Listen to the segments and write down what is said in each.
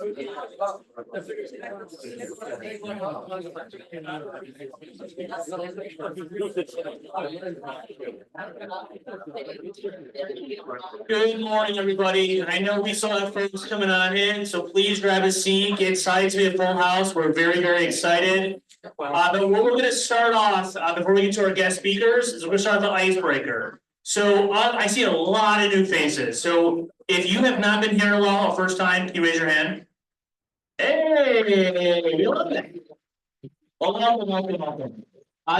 Good morning, everybody. I know we saw folks coming on in, so please grab a seat. Get excited to be a full house. We're very, very excited. But what we're going to start off before we get to our guest speakers is we're going to start with the icebreaker. So I see a lot of new faces. So if you have not been here in a while, first time, can you raise your hand? Hey, we love it. Welcome.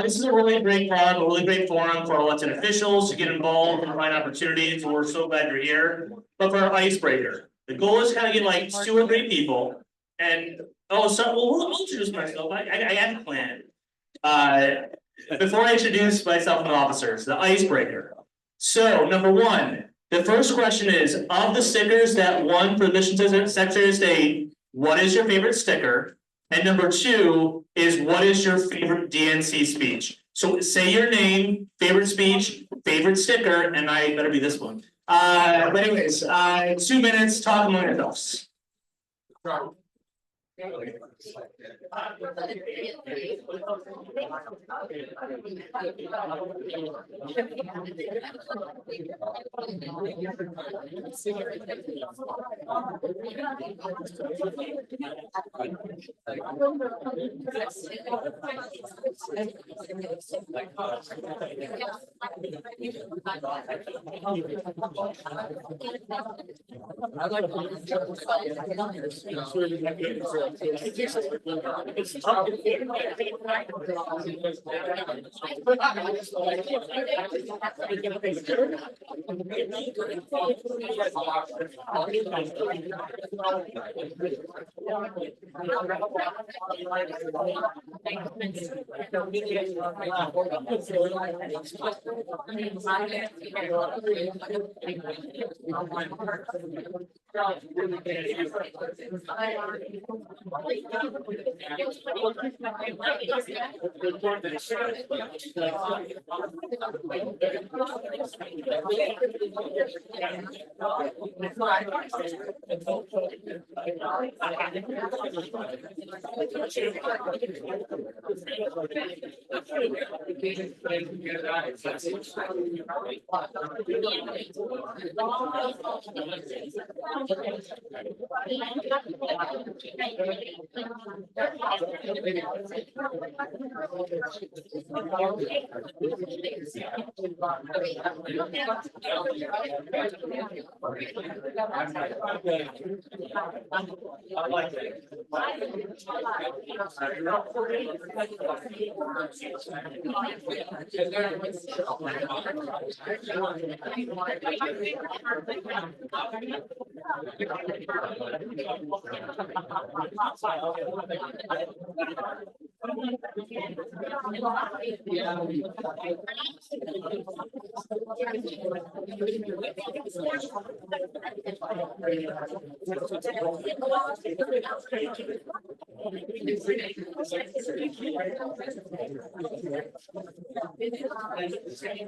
This is a really great club, a really great forum for elected officials to get involved and find opportunities. We're so glad you're here. But for our icebreaker, the goal is kind of get like 2 or 3 people. And I'll introduce myself. I have a plan. Before I introduce myself and the officers, the icebreaker. So number 1, the first question is, of the stickers that won for the Mission Secretary of State, what is your favorite sticker? And number 2 is, what is your favorite DNC speech? So say your name, favorite speech, favorite sticker, and I better be this one. But anyways, 2 minutes, talk among yourselves.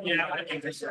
Yeah, I think this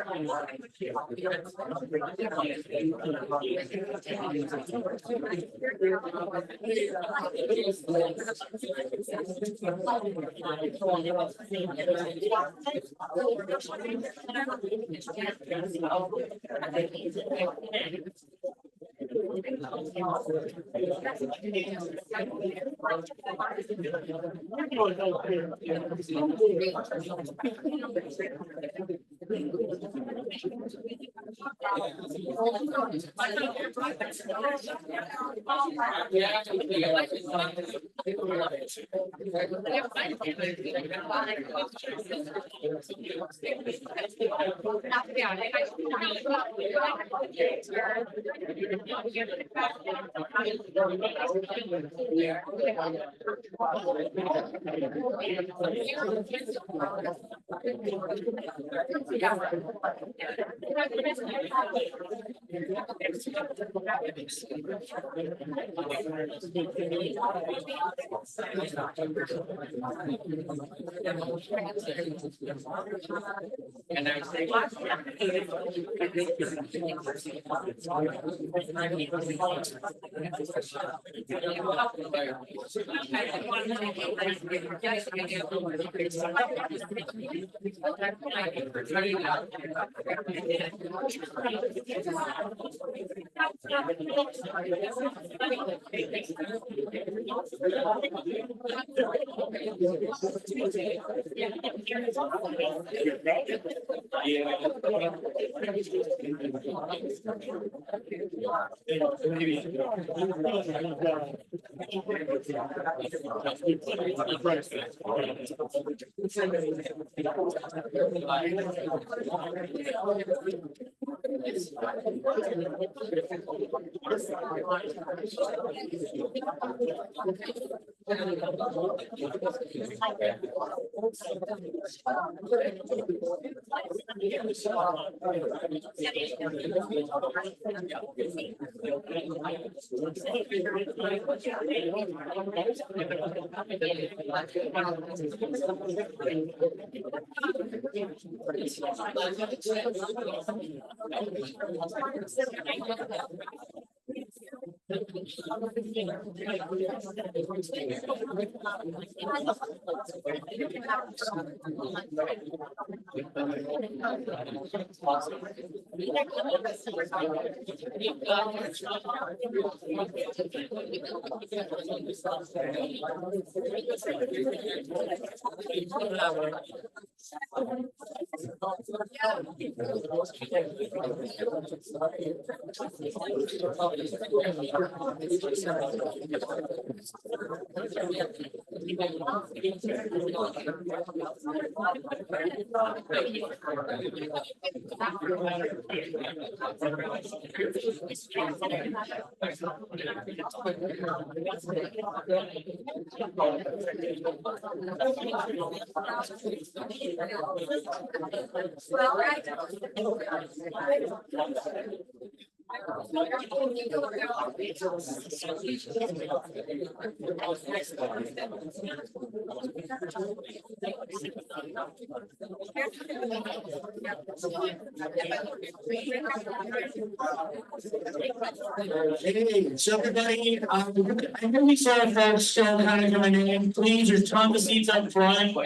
Hey, so everybody, I know we saw folks still kind of coming in. Please, there's tons of seats up front. We're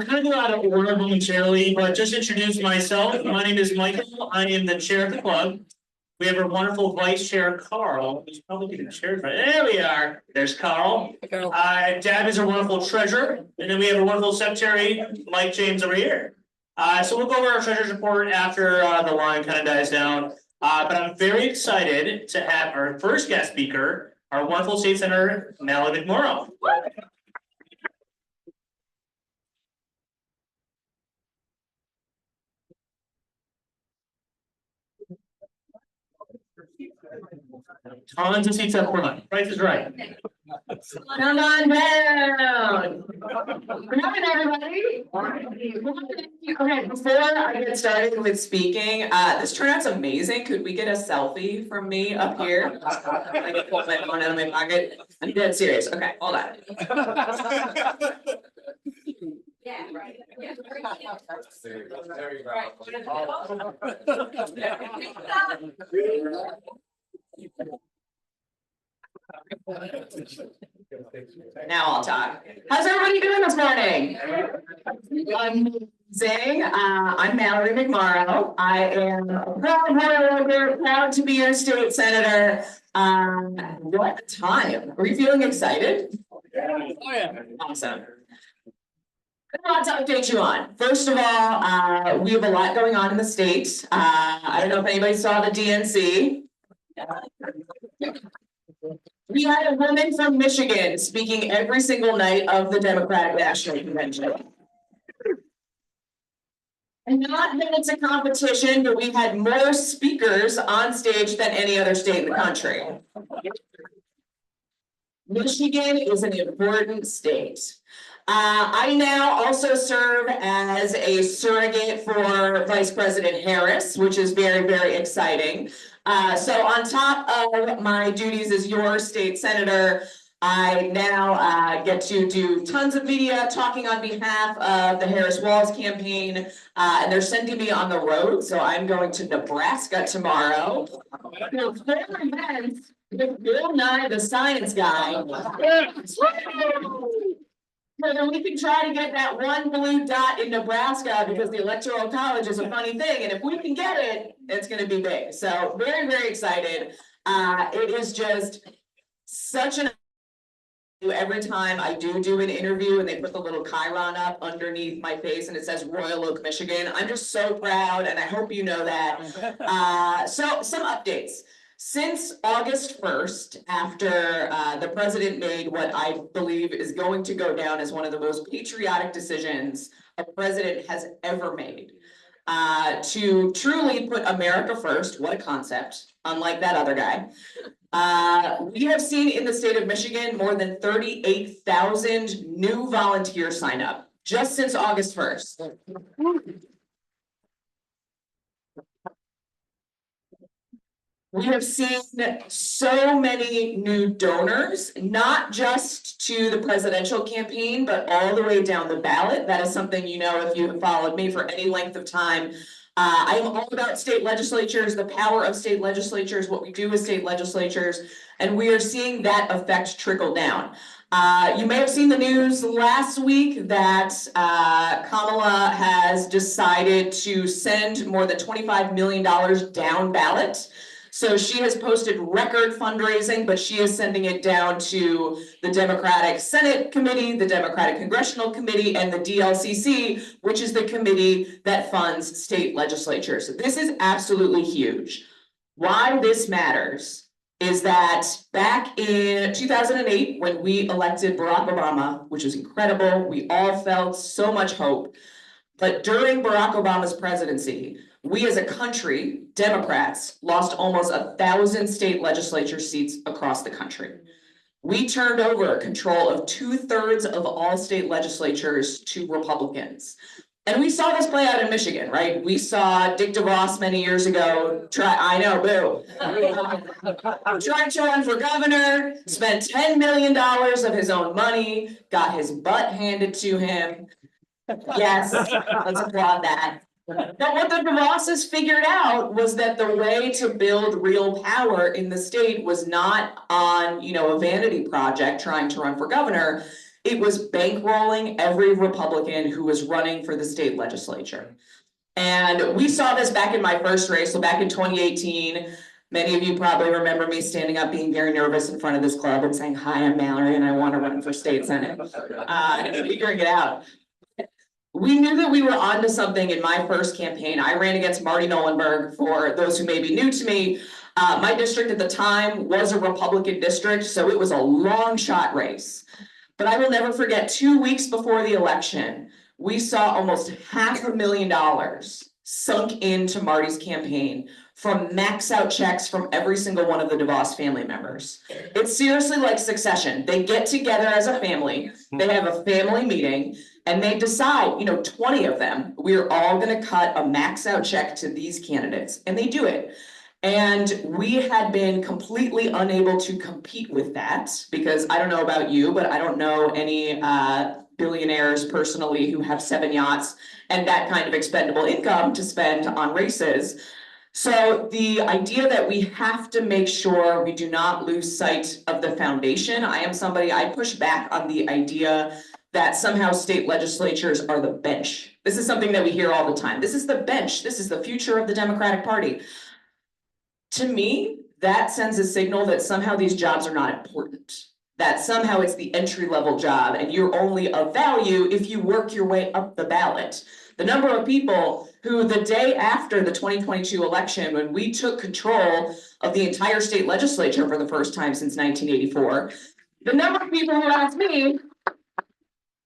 kind of go out of order momentarily, but just introduce myself. My name is Michael. I am the chair of the club. We have our wonderful vice chair, Carl. He's probably getting chairs right. There we are. There's Carl. Dab is our wonderful treasurer, and then we have a wonderful secretary, Mike James over here. So we'll go over our treasurer's report after the line kind of dies down. But I'm very excited to have our first guest speaker, our wonderful state senator, MALLORY MCMORROW. Tons of seats up front. Price is right. Come on down. Good morning, everybody. Okay, before I get started with speaking, this turnout's amazing. Could we get a selfie from me up here? I can pull my phone out of my pocket. I'm dead serious. Okay, hold on. Yeah, right. Yeah. Now I'll talk. How's everybody doing this morning? Amazing. I'm MALLORY MCMORROW. I am a proud to be your state senator. What a time. Are you feeling excited? Oh yeah. Awesome. A lot to update you on. First of all, we have a lot going on in the state. I don't know if anybody saw the DNC. We had a woman from Michigan speaking every single night of the Democratic National Convention. And not that it's a competition, but we had more speakers on stage than any other state in the country. Michigan is an important state. I now also serve as a surrogate for Vice President Harris, which is very, very exciting. So on top of my duties as your state senator, I now get to do tons of media talking on behalf of the Harris Walls campaign, and they're sending me on the road, so I'm going to Nebraska tomorrow. For 4 events with Bill Nye, the Science Guy. So then we can try to get that one blue dot in Nebraska, because the Electoral College is a funny thing, and if we can get it, it's gonna be big. So very, very excited. It is just such an every time I do an interview and they put the little chyron up underneath my face and it says Royal Oak, Michigan. I'm just so proud, and I hope you know that. So some updates. Since August 1st, after the president made what I believe is going to go down as one of the most patriotic decisions a president has ever made, to truly put America first, what a concept, unlike that other guy. We have seen in the state of Michigan more than 38,000 new volunteers sign up just since August 1st. We have seen so many new donors, not just to the presidential campaign, but all the way down the ballot. That is something, you know, if you have followed me for any length of time. I am all about state legislatures, the power of state legislatures, what we do with state legislatures, and we are seeing that effect trickle down. You may have seen the news last week that Kamala has decided to send more than $25 million down ballot. So she has posted record fundraising, but she is sending it down to the Democratic Senate Committee, the Democratic Congressional Committee, and the DLCC, which is the committee that funds state legislatures. This is absolutely huge. Why this matters is that back in 2008, when we elected Barack Obama, which was incredible, we all felt so much hope. But during Barack Obama's presidency, we as a country, Democrats, lost almost 1,000 state legislature seats across the country. We turned over control of 2/3 of all state legislatures to Republicans. And we saw this play out in Michigan, right? We saw Dick DeVos many years ago try to run for governor, spent $10 million of his own money, got his butt handed to him. Yes, let's applaud that. But what the DeVosses figured out was that the way to build real power in the state was not on, you know, a vanity project trying to run for governor. It was bankrolling every Republican who was running for the state legislature. And we saw this back in my first race. So back in 2018, many of you probably remember me standing up being very nervous in front of this club and saying, "Hi, I'm Mallory and I want to run for state senate," and figuring it out. We knew that we were onto something in my first campaign. I ran against Marty Nolenberg. For those who may be new to me, my district at the time was a Republican district, so it was a long shot race. But I will never forget, 2 weeks before the election, we saw almost $500,000 sunk into Marty's campaign from max out checks from every single one of the DeVos family members. It's seriously like Succession. They get together as a family, they have a family meeting, and they decide, you know, 20 of them, we're all gonna cut a max out check to these candidates, and they do it. And we had been completely unable to compete with that, because I don't know about you, but I don't know any billionaires personally who have 7 yachts and that kind of expendable income to spend on races. So the idea that we have to make sure we do not lose sight of the foundation. I push back on the idea that somehow state legislatures are the bench. This is something that we hear all the time. This is the bench. This is the future of the Democratic Party. To me, that sends a signal that somehow these jobs are not important, that somehow it's the entry-level job and you're only of value if you work your way up the ballot. The number of people who the day after the 2022 election, when we took control of the entire state legislature for the first time since 1984, the number of people who asked me,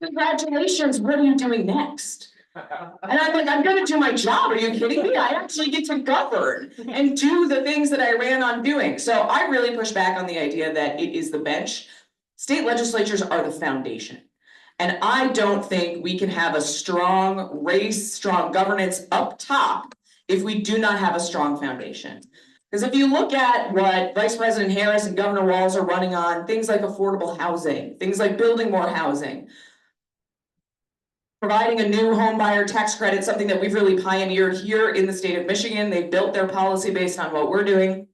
"Congratulations, what are you doing next?" And I'm like, "I'm gonna do my job. Are you kidding me? I actually get to govern and do the things that I ran on doing." So I really push back on the idea that it is the bench. State legislatures are the foundation. And I don't think we can have a strong race, strong governance up top if we do not have a strong foundation. Because if you look at what Vice President Harris and Governor Walz are running on, things like affordable housing, things like building more housing, providing a new home buyer tax credit, something that we've really pioneered here in the state of Michigan. They've built their policy based on what we're doing.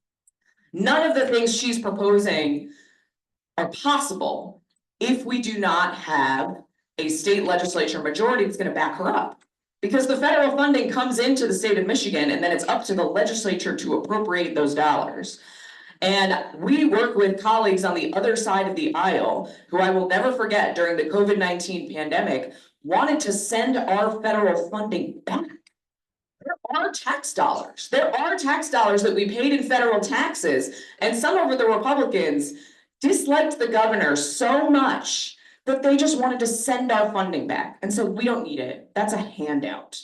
None of the things she's proposing are possible if we do not have a state legislature majority that's going to back her up. Because the federal funding comes into the state of Michigan and then it's up to the legislature to appropriate those dollars. And we work with colleagues on the other side of the aisle, who I will never forget during the COVID-19 pandemic, wanted to send our federal funding back. There are tax dollars. There are tax dollars that we paid in federal taxes, and some of the Republicans disliked the governor so much that they just wanted to send our funding back. And so we don't need it. That's a handout.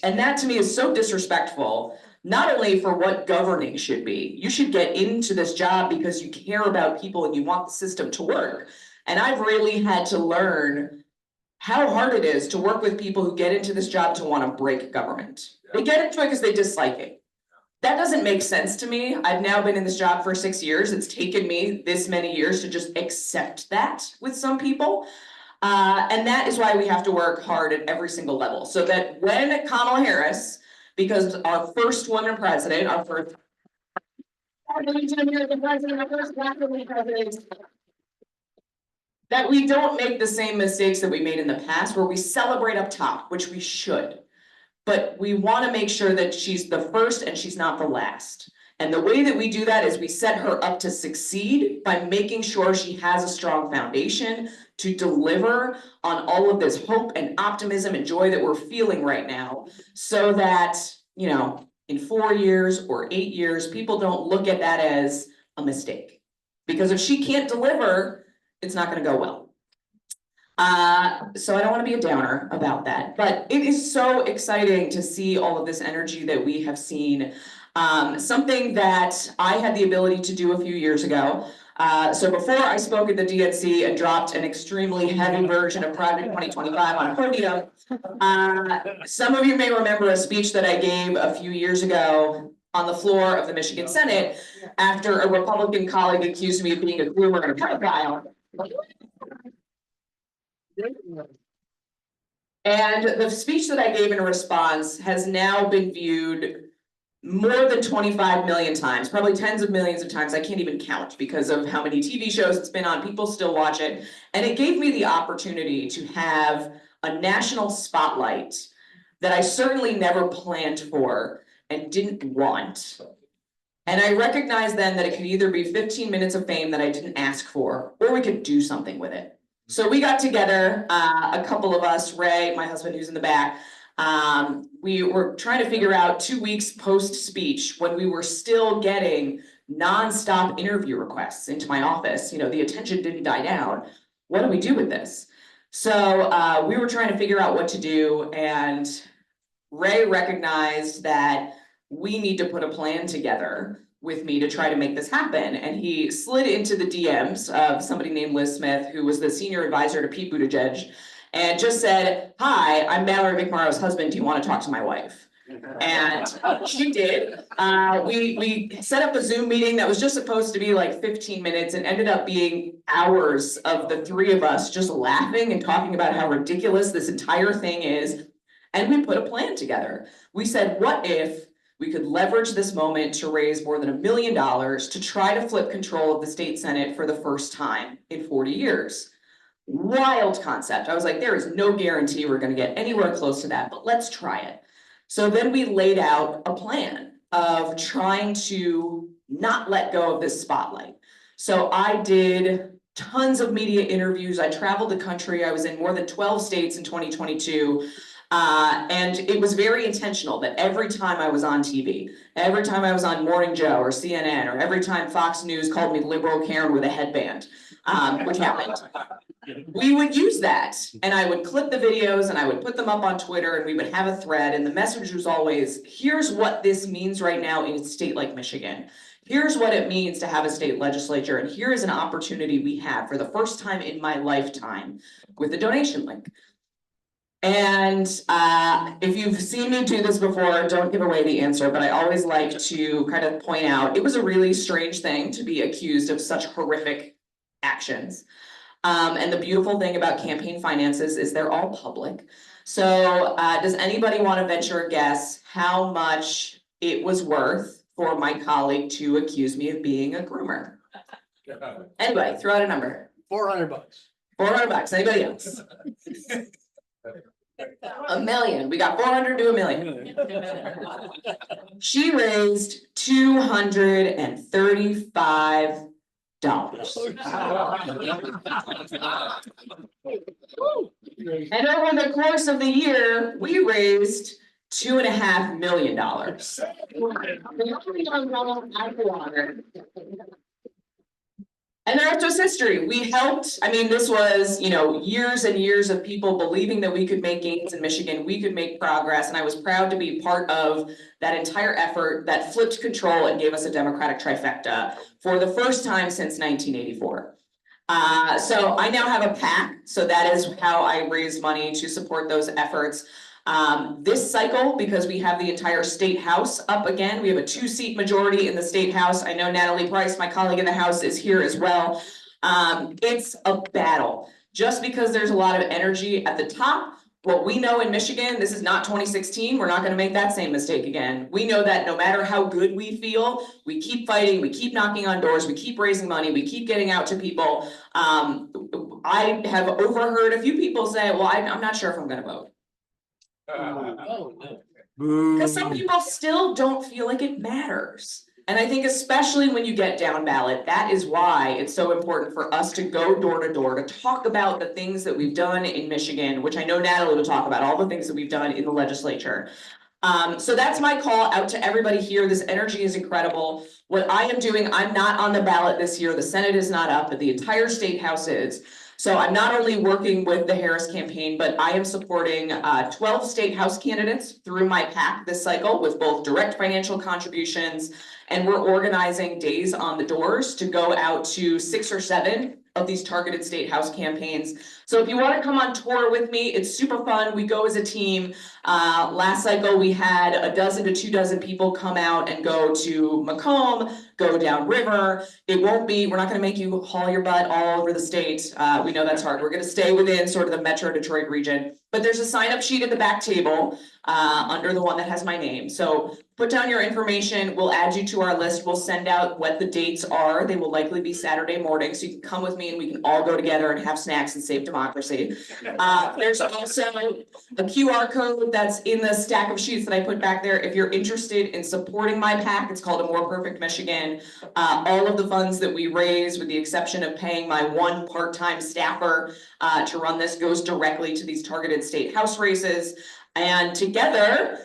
And that to me is so disrespectful, not only for what governing should be. You should get into this job because you care about people and you want the system to work. And I've really had to learn how hard it is to work with people who get into this job to want to break government. They get into it because they dislike it. That doesn't make sense to me. I've now been in this job for 6 years. It's taken me this many years to just accept that with some people. And that is why we have to work hard at every single level. So that when Kamala Harris, because our first woman president, our first that we don't make the same mistakes that we made in the past, where we celebrate up top, which we should. But we want to make sure that she's the first and she's not the last. And the way that we do that is we set her up to succeed by making sure she has a strong foundation to deliver on all of this hope and optimism and joy that we're feeling right now, so that, you know, in 4 years or 8 years, people don't look at that as a mistake. Because if she can't deliver, it's not going to go well. So I don't want to be a downer about that, but it is so exciting to see all of this energy that we have seen. Something that I had the ability to do a few years ago. So before I spoke at the DNC and dropped an extremely heavy version of Project 2025 on a podium, some of you may remember a speech that I gave a few years ago on the floor of the Michigan Senate after a Republican colleague accused me of being a groomer and a pedophile. And the speech that I gave in response has now been viewed more than 25 million times, probably tens of millions of times. I can't even count because of how many TV shows it's been on. People still watch it. And it gave me the opportunity to have a national spotlight that I certainly never planned for and didn't want. And I recognized then that it could either be 15 minutes of fame that I didn't ask for, or we could do something with it. So we got together, a couple of us, Ray, my husband who's in the back, we were trying to figure out 2 weeks post-speech when we were still getting nonstop interview requests into my office. You know, the attention didn't die down. What do we do with this? So we were trying to figure out what to do, and Ray recognized that we need to put a plan together with me to try to make this happen. And he slid into the DMs of somebody named Liz Smith, who was the senior advisor to Pete Buttigieg, and just said, "Hi, I'm Mallory McMorrow's husband. Do you want to talk to my wife?" And she did. We set up a Zoom meeting that was just supposed to be like 15 minutes and ended up being hours of the three of us just laughing and talking about how ridiculous this entire thing is. And we put a plan together. We said, what if we could leverage this moment to raise more than $1 million to try to flip control of the state Senate for the first time in 40 years. Wild concept. I was like, there is no guarantee we're going to get anywhere close to that, but let's try it. So then we laid out a plan of trying to not let go of this spotlight. So I did tons of media interviews. I traveled the country. I was in more than 12 states in 2022. And it was very intentional that every time I was on TV, every time I was on Morning Joe or CNN, or every time Fox News called me liberal Karen with a headband, which happened, we would use that. And I would clip the videos and I would put them up on Twitter, and we would have a thread. And the message was always, here's what this means right now in a state like Michigan. here's what it means to have a state legislature, and here is an opportunity we have for the first time in my lifetime with a donation link. And if you've seen me do this before, don't give away the answer, but I always like to kind of point out, it was a really strange thing to be accused of such horrific actions. And the beautiful thing about campaign finances is they're all public. So does anybody want to venture a guess how much it was worth for my colleague to accuse me of being a groomer? Anybody, throw out a number. $400. $400, anybody else? $1 million, we got 400 to $1 million. She raised $235. And over the course of the year, we raised $2.5 million. And the rest was history. We helped, I mean, this was, years and years of people believing that we could make gains in Michigan, we could make progress, and I was proud to be part of that entire effort that flipped control and gave us a Democratic trifecta for the first time since 1984. So I now have a PAC, so that is how I raise money to support those efforts. This cycle, because we have the entire state house up again, we have a 2-seat majority in the state house. I know Natalie Price, my colleague in the house, is here as well. It's a battle. Just because there's a lot of energy at the top, what we know in Michigan, this is not 2016, we're not gonna make that same mistake again. We know that no matter how good we feel, we keep fighting, we keep knocking on doors, we keep raising money, we keep getting out to people. I have overheard a few people say, well, I'm not sure if I'm gonna vote. Because some people still don't feel like it matters. And I think especially when you get down ballot, that is why it's so important for us to go door to door to talk about the things that we've done in Michigan, which I know Natalie will talk about, all the things that we've done in the legislature. So that's my call out to everybody here. This energy is incredible. What I am doing, I'm not on the ballot this year. The Senate is not up, but the entire state house is. So I'm not only working with the Harris campaign, but I am supporting 12 state house candidates through my PAC this cycle with both direct financial contributions, and we're organizing days on the doors to go out to 6 or 7 of these targeted state house campaigns. So if you want to come on tour with me, it's super fun. We go as a team. Last cycle, we had 12 to 24 people come out and go to Macomb, go downriver. It won't be, we're not going to make you haul your butt all over the state. We know that's hard. We're going to stay within sort of the Metro Detroit region. But there's a sign-up sheet at the back table under the one that has my name. So put down your information. We'll add you to our list. We'll send out what the dates are. They will likely be Saturday morning. So you can come with me and we can all go together and have snacks and save democracy. There's also a QR code that's in the stack of sheets that I put back there. If you're interested in supporting my PAC, it's called A More Perfect Michigan. All of the funds that we raise, with the exception of paying my one part-time staffer to run this, goes directly to these targeted state house races. And together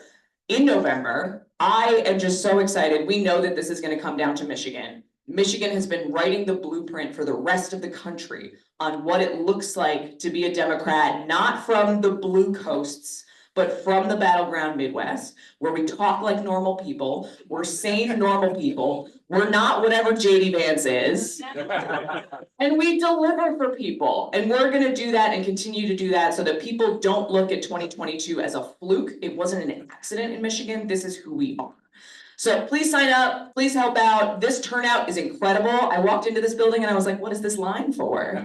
in November, I am just so excited. We know that this is going to come down to Michigan. Michigan has been writing the blueprint for the rest of the country on what it looks like to be a Democrat, not from the blue coasts, but from the battleground Midwest, where we talk like normal people, we're sane normal people, we're not whatever JD Vance is, and we deliver for people. And we're gonna do that and continue to do that so that people don't look at 2022 as a fluke. It wasn't an accident in Michigan, this is who we are. So please sign up, please help out. This turnout is incredible. I walked into this building and I was like, what is this line for?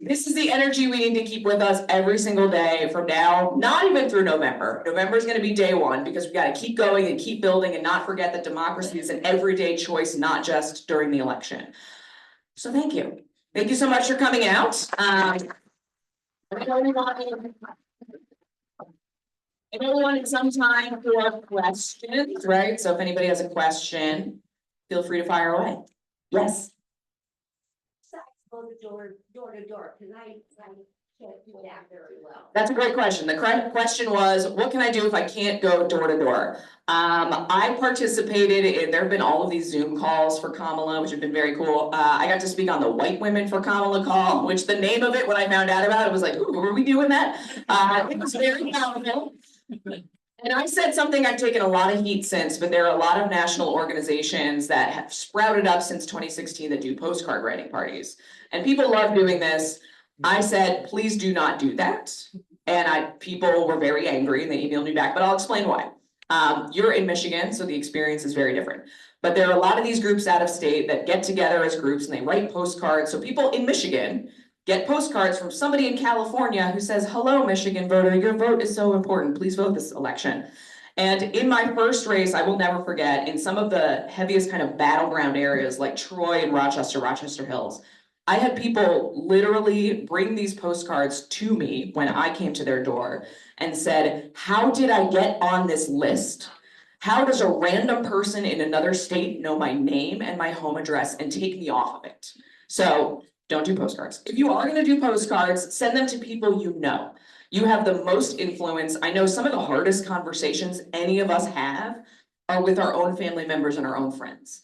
This is the energy we need to keep with us every single day from now, not even through November. November is going to be day one because we got to keep going and keep building and not forget that democracy is an everyday choice, not just during the election. So thank you. Thank you so much for coming out. I know we wanted some time for questions, right? So if anybody has a question, feel free to fire away. Yes. Go to door to door, because I can't do that very well. That's a great question. The correct question was, what can I do if I can't go door to door? I participated in, there have been all of these Zoom calls for Kamala, which have been very cool. I got to speak on the White Women for Kamala call, which the name of it, when I found out about it, was like, ooh, were we doing that? It was very powerful. And And I said something I've taken a lot of heat since, but there are a lot of national organizations that have sprouted up since 2016 that do postcard writing parties. And people love doing this. I said, please do not do that. And people were very angry and they emailed me back, but I'll explain why. You're in Michigan, so the experience is very different. But there are a lot of these groups out of state that get together as groups and they write postcards. So people in Michigan get postcards from somebody in California who says, hello, Michigan voter, your vote is so important. Please vote this election. And in my first race, I will never forget, in some of the heaviest kind of battleground areas like Troy and Rochester Hills, I had people literally bring these postcards to me when I came to their door and said, how did I get on this list? How does a random person in another state know my name and my home address and take me off of it? So don't do postcards. If you are gonna do postcards, send them to people you know. You have the most influence. I know some of the hardest conversations any of us have are with our own family members and our own friends.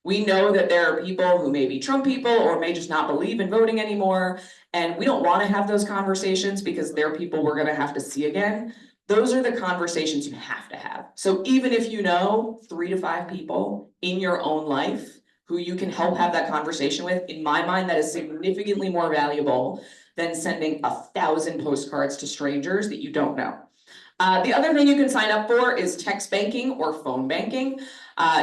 We know that there are people who may be Trump people or may just not believe in voting anymore. And we don't wanna have those conversations because they're people we're gonna have to see again. Those are the conversations you have to have. So even if you know 3 to 5 people in your own life who you can help have that conversation with, in my mind, that is significantly more valuable than sending 1,000 postcards to strangers that you don't know. The other thing you can sign up for is text banking or phone banking.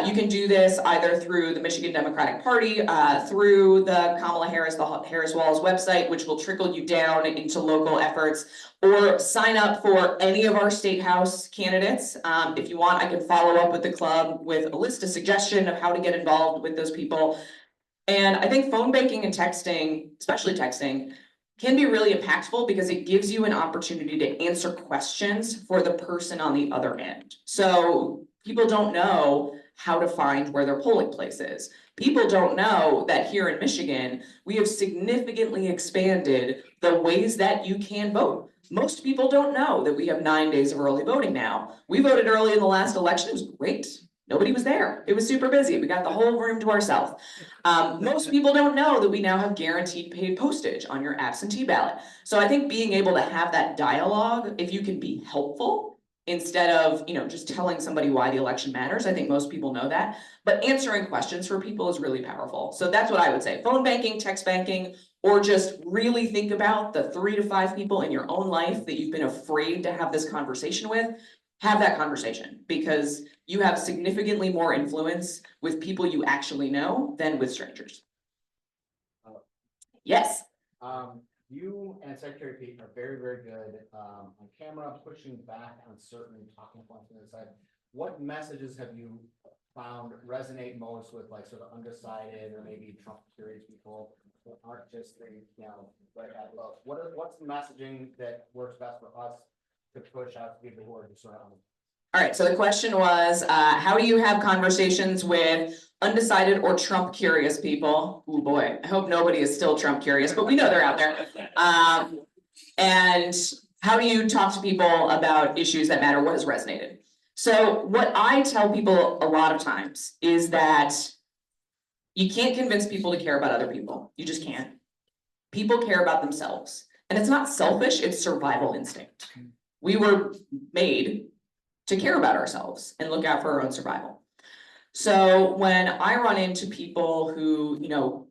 You can do this either through the Michigan Democratic Party, through the Kamala Harris, the Harris Walls website, which will trickle you down into local efforts, or sign up for any of our state house candidates. If you want, I can follow up with the club with a list of suggestions of how to get involved with those people. And I think phone banking and texting, especially texting, can be really impactful because it gives you an opportunity to answer questions for the person on the other end. So people don't know how to find where their polling place is. People don't know that here in Michigan, we have significantly expanded the ways that you can vote. Most people don't know that we have 9 days of early voting now. We voted early in the last election, it was great. Nobody was there. It was super busy. We got the whole room to ourselves. Most people don't know that we now have guaranteed paid postage on your absentee ballot. So I think being able to have that dialogue, if you can be helpful, instead of, just telling somebody why the election matters, I think most people know that, but answering questions for people is really powerful. So that's what I would say, phone banking, text banking, or just really think about the 3 to 5 people in your own life that you've been afraid to have this conversation with. Have that conversation because you have significantly more influence with people you actually know than with strangers. Yes. You and Secretary Pete are very, very good on camera, pushing back on certain talking points on the side. What messages have you found resonate most with like sort of undecided or maybe Trump curious people that aren't just the, right at love? What's the messaging that works best for us to push out to people who are just around? All right, so the question was, how do you have conversations with undecided or Trump curious people? Oh boy, I hope nobody is still Trump curious, but we know they're out there. And how do you talk to people about issues that matter? What has resonated? So what I tell people a lot of times is that you can't convince people to care about other people. You just can't. People care about themselves. And it's not selfish, it's survival instinct. We were made to care about ourselves and look out for our own survival. So when I run into people who,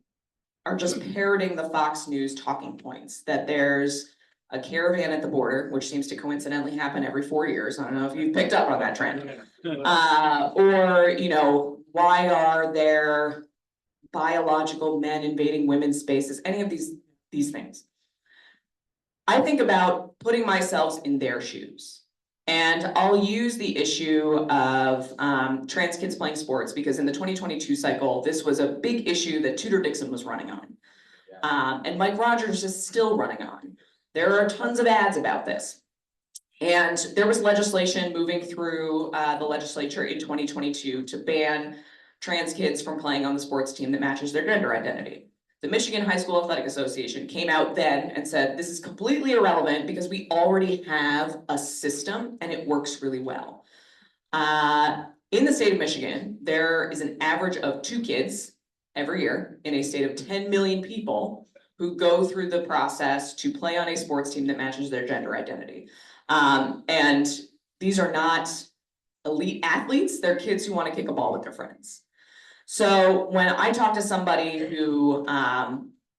are just parroting the Fox News talking points, that there's a caravan at the border, which seems to coincidentally happen every 4 years. I don't know if you've picked up on that trend. Or, why are there biological men invading women's spaces? Any of these things. I think about putting myself in their shoes. And I'll use the issue of trans kids playing sports because in the 2022 cycle, this was a big issue that Tudor Dixon was running on. And Mike Rogers is still running on. There are tons of ads about this. And there was legislation moving through the legislature in 2022 to ban trans kids from playing on the sports team that matches their gender identity. The Michigan High School Athletic Association came out then and said, this is completely irrelevant because we already have a system and it works really well. In the state of Michigan, there is an average of 2 kids every year in a state of 10 million people who go through the process to play on a sports team that matches their gender identity. And These are not elite athletes, they're kids who want to kick a ball with their friends. So when I talk to somebody who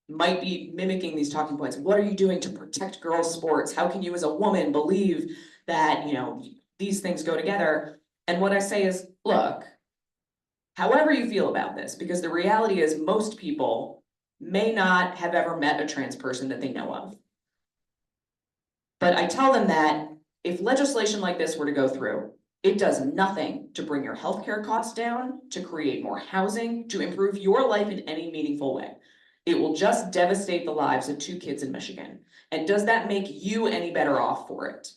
might be mimicking these talking points, what are you doing to protect girls' sports? How can you as a woman believe that, you know, these things go together? And what I say is, look, however you feel about this, because the reality is most people may not have ever met a trans person that they know of. But I tell them that if legislation like this were to go through, it does nothing to bring your healthcare costs down, to create more housing, to improve your life in any meaningful way. It will just devastate the lives of 2 kids in Michigan. And does that make you any better off for it?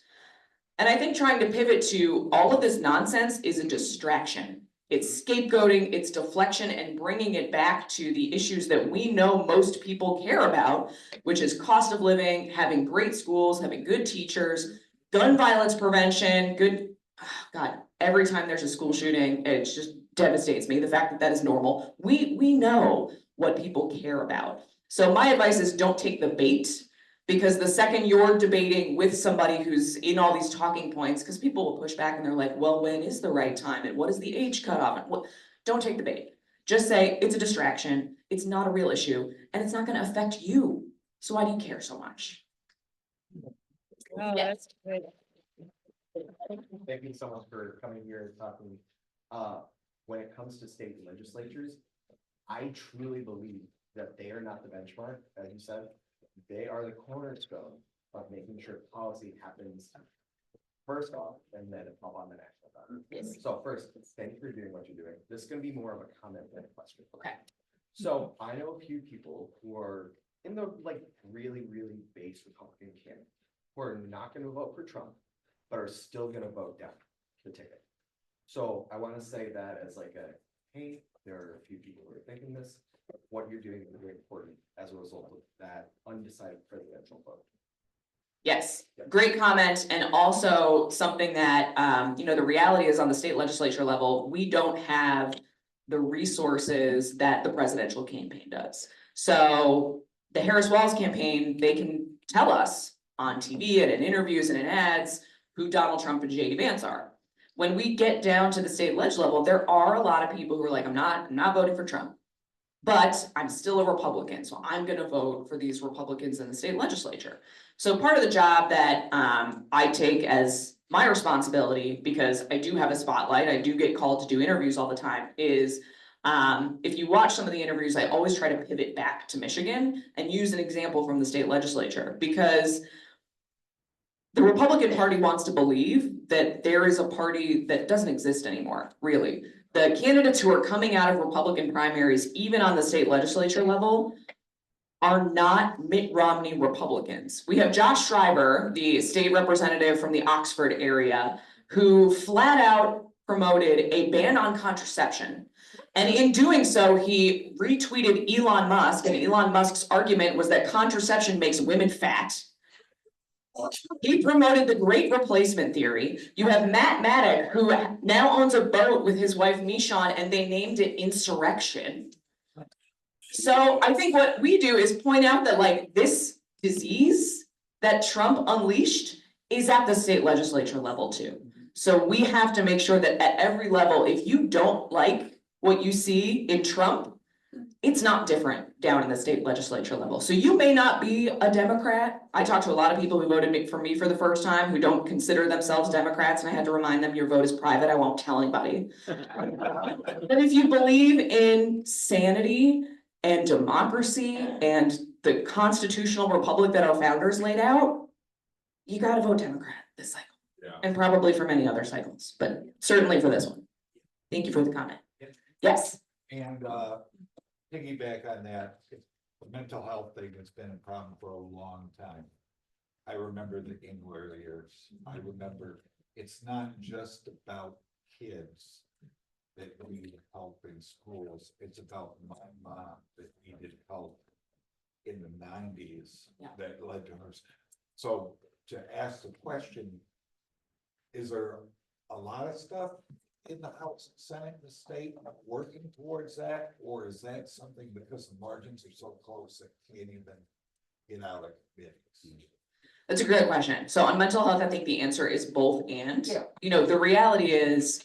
And I think trying to pivot to all of this nonsense is a distraction. It's scapegoating, it's deflection, and bringing it back to the issues that we know most people care about, which is cost of living, having great schools, having good teachers, gun violence prevention, good, God, every time there's a school shooting, it just devastates me, the fact that that is normal. We know what people care about. So my advice is don't take the bait, because the second you're debating with somebody who's in all these talking points, because people will push back and they're like, well, when is the right time? And what is the age cutoff? And what, don't take the bait. Just say it's a distraction, it's not a real issue, and it's not gonna affect you. So why do you care so much? Oh, that's great. Thank you so much for coming here and talking. When it comes to state legislatures, I truly believe that they are not the benchmark, as you said. They are the cornerstone of making sure policy happens first off, and then up on the national level. Yes. So first, thank you for doing what you're doing. This is gonna be more of a comment than a question. Okay. So I know a few people who are in the like really, really base Republican camp who are not gonna vote for Trump, but are still gonna vote down the ticket. So I wanna say that as like a, hey, there are a few people who are thinking this, what you're doing is very important as a result of that undecided presidential vote. Yes, great comment, and also something that, you know, the reality is on the state legislature level, we don't have the resources that the presidential campaign does. So the Harris Walz campaign, they can tell us on TV and in interviews and in ads who Donald Trump and JD Vance are. When we get down to the state ledge level, there are a lot of people who are like, I'm not voting for Trump. But I'm still a Republican, so I'm gonna vote for these Republicans in the state legislature. So part of the job that I take as my responsibility, because I do have a spotlight, I do get called to do interviews all the time, is if you watch some of the interviews, I always try to pivot back to Michigan and use an example from the state legislature, because the Republican Party wants to believe that there is a party that doesn't exist anymore, really. The candidates who are coming out of Republican primaries, even on the state legislature level, are not Mitt Romney Republicans. We have Josh Schreiber, the state representative from the Oxford area, who flat out promoted a ban on contraception. And in doing so, he retweeted Elon Musk, and Elon Musk's argument was that contraception makes women fat. He promoted the great replacement theory. You have Matt Maddock, who now owns a boat with his wife Michonne, and they named it Insurrection. So I think what we do is point out that like this disease that Trump unleashed is at the state legislature level too. So we have to make sure that at every level, if you don't like what you see in Trump, it's not different down in the state legislature level. So you may not be a Democrat. I talked to a lot of people who voted for me for the first time who don't consider themselves Democrats, and I had to remind them your vote is private. I won't tell anybody. But if you believe in sanity and democracy and the constitutional republic that our founders laid out, you gotta vote Democrat this cycle. Yeah. And probably for many other cycles, but certainly for this one. Thank you for the comment. Yes. And piggyback on that, the mental health thing has been a problem for a long time. I remember the Engler years. I remember it's not just about kids that need help in schools. It's about my mom that needed help in the 90s Yeah. that led to hers. So to ask the question, is there a lot of stuff in the House, Senate, the state working towards that? Or is that something because the margins are so close that can't even get out of committees? That's a great question. So on mental health, I think the answer is both and. Yeah. You know, the reality is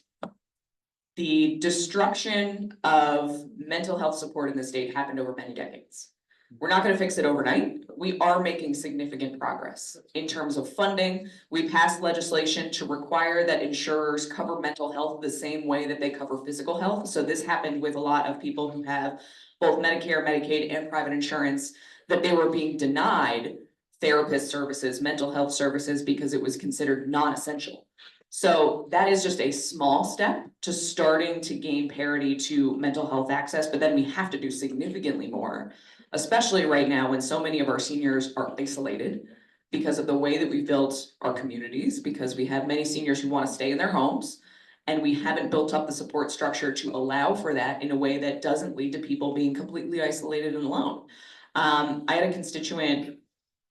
the destruction of mental health support in the state happened over many decades. We're not gonna fix it overnight. We are making significant progress in terms of funding. We passed legislation to require that insurers cover mental health the same way that they cover physical health. So this happened with a lot of people who have both Medicare, Medicaid, and private insurance, that they were being denied therapist services, mental health services, because it was considered non-essential. So that is just a small step to starting to gain parity to mental health access, but then we have to do significantly more. Especially right now when so many of our seniors are isolated because of the way that we've built our communities, because we have many seniors who want to stay in their homes. And we haven't built up the support structure to allow for that in a way that doesn't lead to people being completely isolated and alone. I had a constituent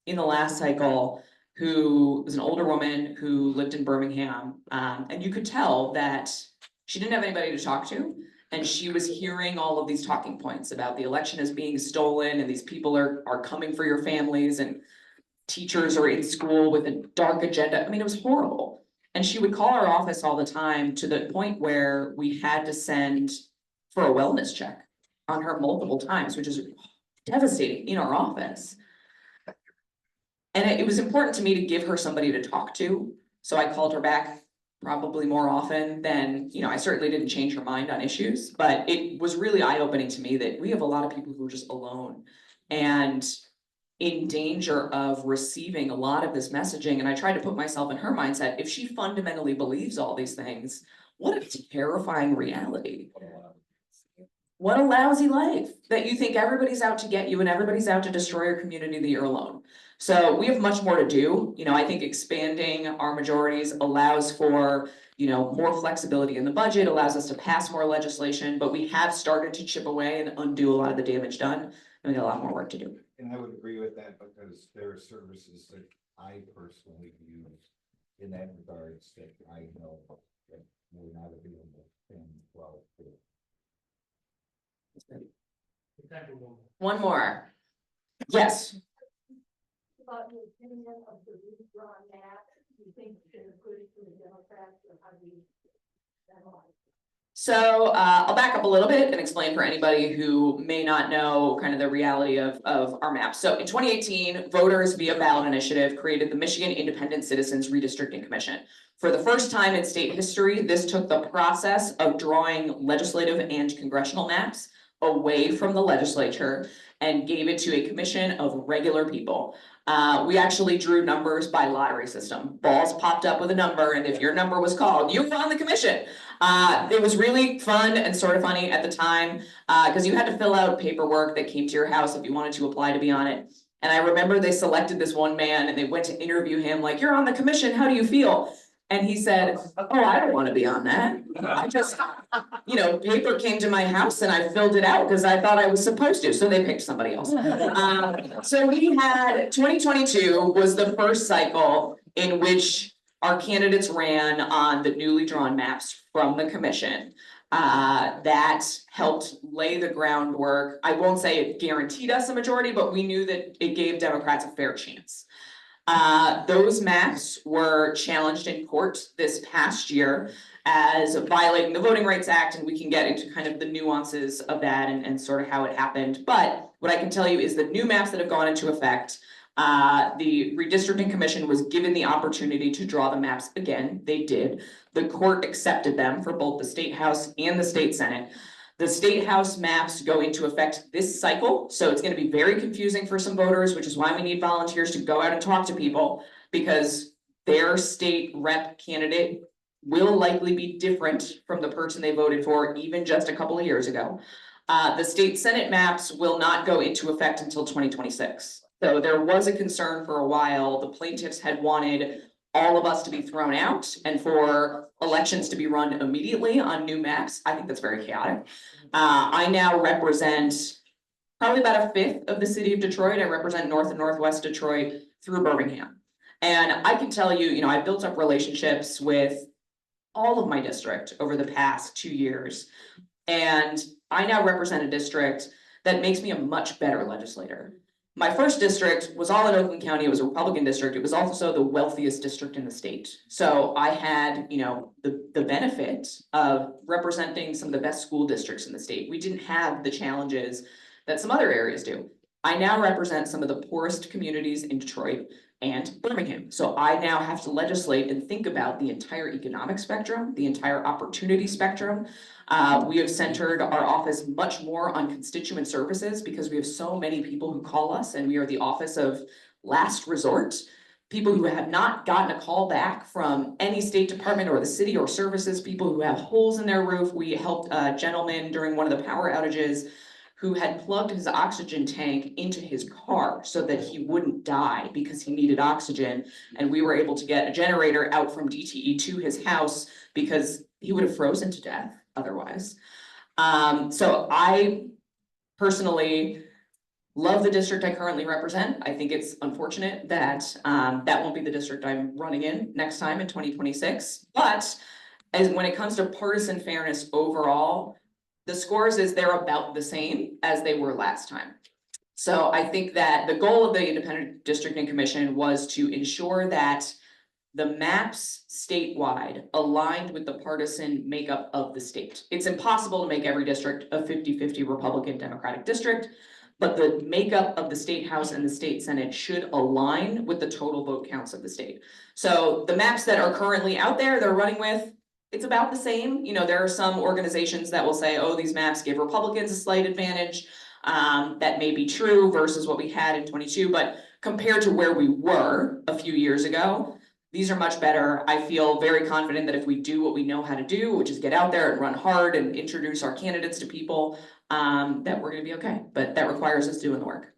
in the last cycle who was an older woman who lived in Birmingham, and you could tell that she didn't have anybody to talk to. And she was hearing all of these talking points about the election is being stolen and these people are coming for your families and teachers are in school with a dark agenda. I mean, it was horrible. And she would call our office all the time to the point where we had to send for a wellness check on her multiple times, which is devastating in our office. And it was important to me to give her somebody to talk to. So I called her back probably more often than, I certainly didn't change her mind on issues, but it was really eye-opening to me that we have a lot of people who are just alone and in danger of receiving a lot of this messaging. And I tried to put myself in her mindset. If she fundamentally believes all these things, what a terrifying reality. What a lousy life that you think everybody's out to get you and everybody's out to destroy your community, that you're alone. So we have much more to do. I think expanding our majorities allows for, more flexibility in the budget, allows us to pass more legislation, but we have started to chip away and undo a lot of the damage done. And we got a lot more work to do. And I would agree with that because there are services that I personally use in that regards that I know that we're not available in well. One more. Yes. About the opinion of the redrawn map, do you think it's gonna put it to the Democrats, or how do you? So I'll back up a little bit and explain for anybody who may not know kind of the reality of our map. So in 2018, voters via ballot initiative created the Michigan Independent Citizens Redistricting Commission. For the first time in state history, this took the process of drawing legislative and congressional maps away from the legislature and gave it to a commission of regular people. We actually drew numbers by lottery system. Balls popped up with a number, and if your number was called, you were on the commission. It was really fun and sort of funny at the time, because you had to fill out paperwork that came to your house if you wanted to apply to be on it. And I remember they selected this one man and they went to interview him, like, "You're on the commission, how do you feel?" And he said, "Oh, I don't want to be on that. I just, paper came to my house and I filled it out because I thought I was supposed to." So they picked somebody else. So we had 2022 was the first cycle in which our candidates ran on the newly drawn maps from the commission. That helped lay the groundwork. I won't say it guaranteed us a majority, but we knew that it gave Democrats a fair chance. Those maps were challenged in court this past year as violating the Voting Rights Act, and we can get into kind of the nuances of that and sort of how it happened. But what I can tell you is the new maps that have gone into effect, the redistricting commission was given the opportunity to draw the maps again. They did. The court accepted them for both the state house and the state senate. The state house maps go into effect this cycle, so it's going to be very confusing for some voters, which is why we need volunteers to go out and talk to people, because their state rep candidate will likely be different from the person they voted for even just a couple of years ago. The state senate maps will not go into effect until 2026. So there was a concern for a while. The plaintiffs had wanted all of us to be thrown out and for elections to be run immediately on new maps. I think that's very chaotic. I now represent probably about a fifth of the city of Detroit. I represent North and Northwest Detroit through Birmingham. And I can tell you, I built up relationships with all of my district over the past 2 years. And I now represent a district that makes me a much better legislator. My first district was all in Oakland County. It was a Republican district. It was also the wealthiest district in the state. So I had, the benefit of representing some of the best school districts in the state. We didn't have the challenges that some other areas do. I now represent some of the poorest communities in Detroit and Birmingham. So I now have to legislate and think about the entire economic spectrum, the entire opportunity spectrum. We have centered our office much more on constituent services because we have so many people who call us and we are the office of last resort. People who have not gotten a call back from any state department or the city or services, people who have holes in their roof. We helped a gentleman during one of the power outages who had plugged his oxygen tank into his car so that he wouldn't die because he needed oxygen. And we were able to get a generator out from DTE to his house because he would have frozen to death otherwise. So I personally love the district I currently represent. I think it's unfortunate that that won't be the district I'm running in next time in 2026. But when it comes to partisan fairness overall, the scores is they're about the same as they were last time. So I think that the goal of the Independent Districting Commission was to ensure that the maps statewide aligned with the partisan makeup of the state. It's impossible to make every district a 50-50 Republican Democratic district, but the makeup of the state house and the state senate should align with the total vote counts of the state. So the maps that are currently out there, they're running with, it's about the same. There are some organizations that will say, oh, these maps give Republicans a slight advantage. That may be true versus what we had in 22, but compared to where we were a few years ago, these are much better. I feel very confident that if we do what we know how to do, which is get out there and run hard and introduce our candidates to people, that we're gonna be okay, but that requires us doing the work.